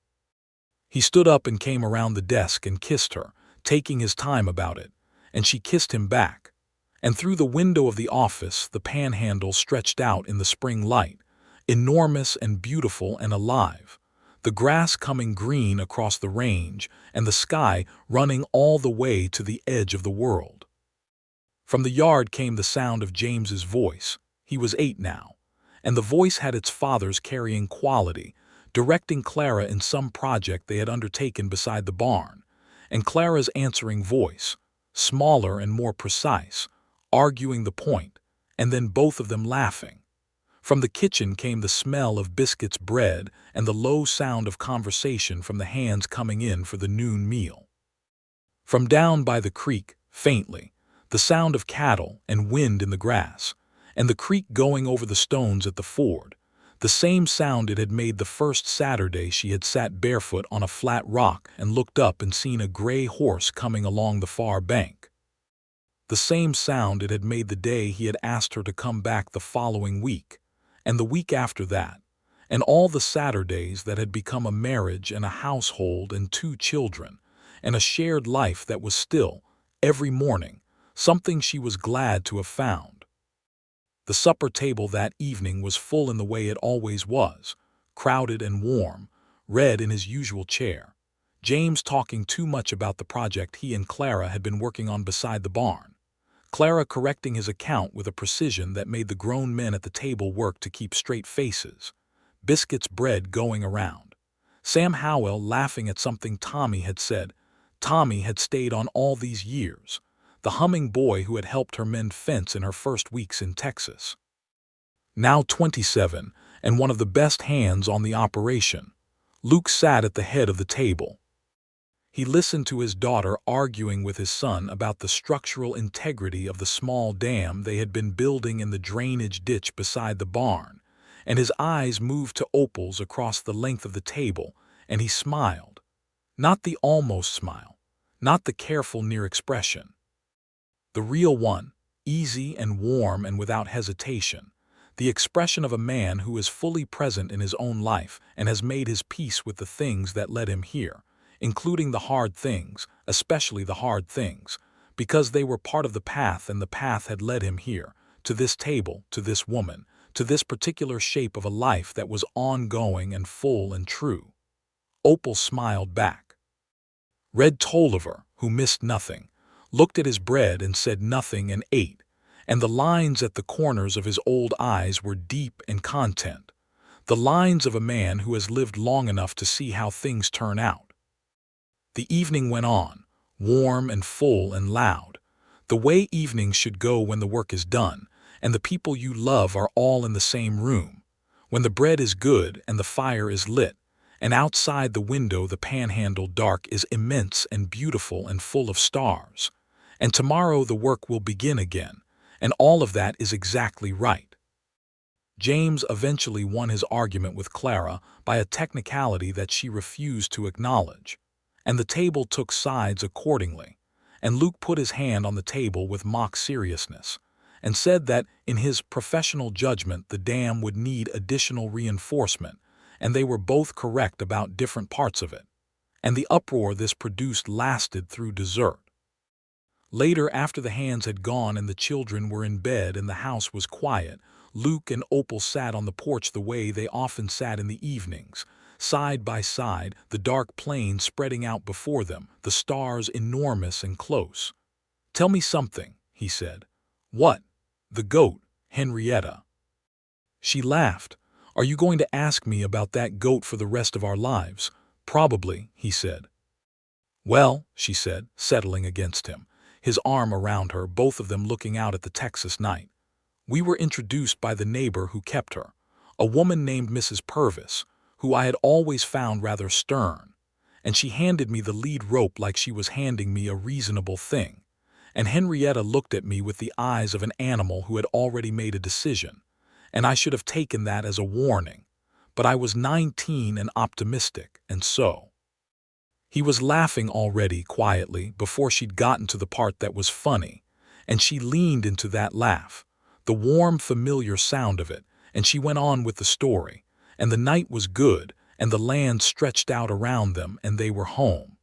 He stood up and came around the desk and kissed her, taking his time about it, and she kissed him back. And through the window of the office the Panhandle stretched out in the spring light, enormous and beautiful and alive, the grass coming green across the range and the sky running all the way to the edge of the world. From the yard came the sound of James's voice. He was 8 now, and the voice had its father's carrying quality, directing Clara in some project they had undertaken beside the barn, and Clara's answering voice, smaller and more precise, arguing the point, and then both of them laughing. From the kitchen came the smell of biscuits, bread, and the low sound of conversation from the hands coming in for the noon meal. From down by the creek, faintly, the sound of cattle and wind in the grass, and the creek going over the stones at the ford, the same sound it had made the first Saturday she had sat barefoot on a flat rock and looked up and seen a gray horse coming along the far bank. The same sound it had made the day he had asked her to come back the following week, and the week after that, and all the Saturdays that had become a marriage and a household and 2 children, and a shared life that was still, every morning, something she was glad to have found. The supper table that evening was full in the way it always was, crowded and warm, Red in his usual chair, James talking too much about the project he and Clara had been working on beside the barn, Clara correcting his account with a precision that made the grown men at the table work to keep straight faces, biscuits, bread going around, Sam Howell laughing at something Tommy had said. Tommy had stayed on all these years, the humming boy who had helped her mend fence in her first weeks in Texas. Now 27 and one of the best hands on the operation, Luke sat at the head of the table. He listened to his daughter arguing with his son about the structural integrity of the small dam they had been building in the drainage ditch beside the barn, and his eyes moved to Opal's across the length of the table, and he smiled. Not the almost smile, not the careful near expression. The real one, easy and warm and without hesitation, the expression of a man who is fully present in his own life and has made his peace with the things that led him here, including the hard things, especially the hard things, because they were part of the path and the path had led him here, to this table, to this woman, to this particular shape of a life that was ongoing and full and true. Opal smiled back. Red Tolliver, who missed nothing, looked at his bread and said nothing and ate, and the lines at the corners of his old eyes were deep and content, the lines of a man who has lived long enough to see how things turn out. The evening went on, warm and full and loud, the way evenings should go when the work is done, and the people you love are all in the same room, when the bread is good and the fire is lit, and outside the window the Panhandle dark is immense and beautiful and full of stars, and tomorrow the work will begin again, and all of that is exactly right. James eventually won his argument with Clara by a technicality that she refused to acknowledge, and the table took sides accordingly, and Luke put his hand on the table with mock seriousness, and said that, in his professional judgment, the dam would need additional reinforcement, and they were both correct about different parts of it. And the uproar this produced lasted through dessert. Later, after the hands had gone and the children were in bed and the house was quiet, Luke and Opal sat on the porch the way they often sat in the evenings, side by side, the dark plain spreading out before them, the stars enormous and close. "Tell me something," he said. "What?" "The goat, Henrietta." She laughed. "Are you going to ask me about that goat for the rest of our lives?" "Probably," he said. "Well," she said, settling against him, his arm around her, both of them looking out at the Texas night. "We were introduced by the neighbor who kept her, a woman named Mrs. Purvis, who I had always found rather stern, and she handed me the lead rope like she was handing me a reasonable thing, and Henrietta looked at me with the eyes of an animal who had already made a decision, and I should have taken that as a warning, but I was 19 and optimistic, and so—" He was laughing already, quietly, before she'd gotten to the part that was funny, and she leaned into that laugh, the warm, familiar sound of it, and she went on with the story, and the night was good, and the land stretched out around them, and they were home.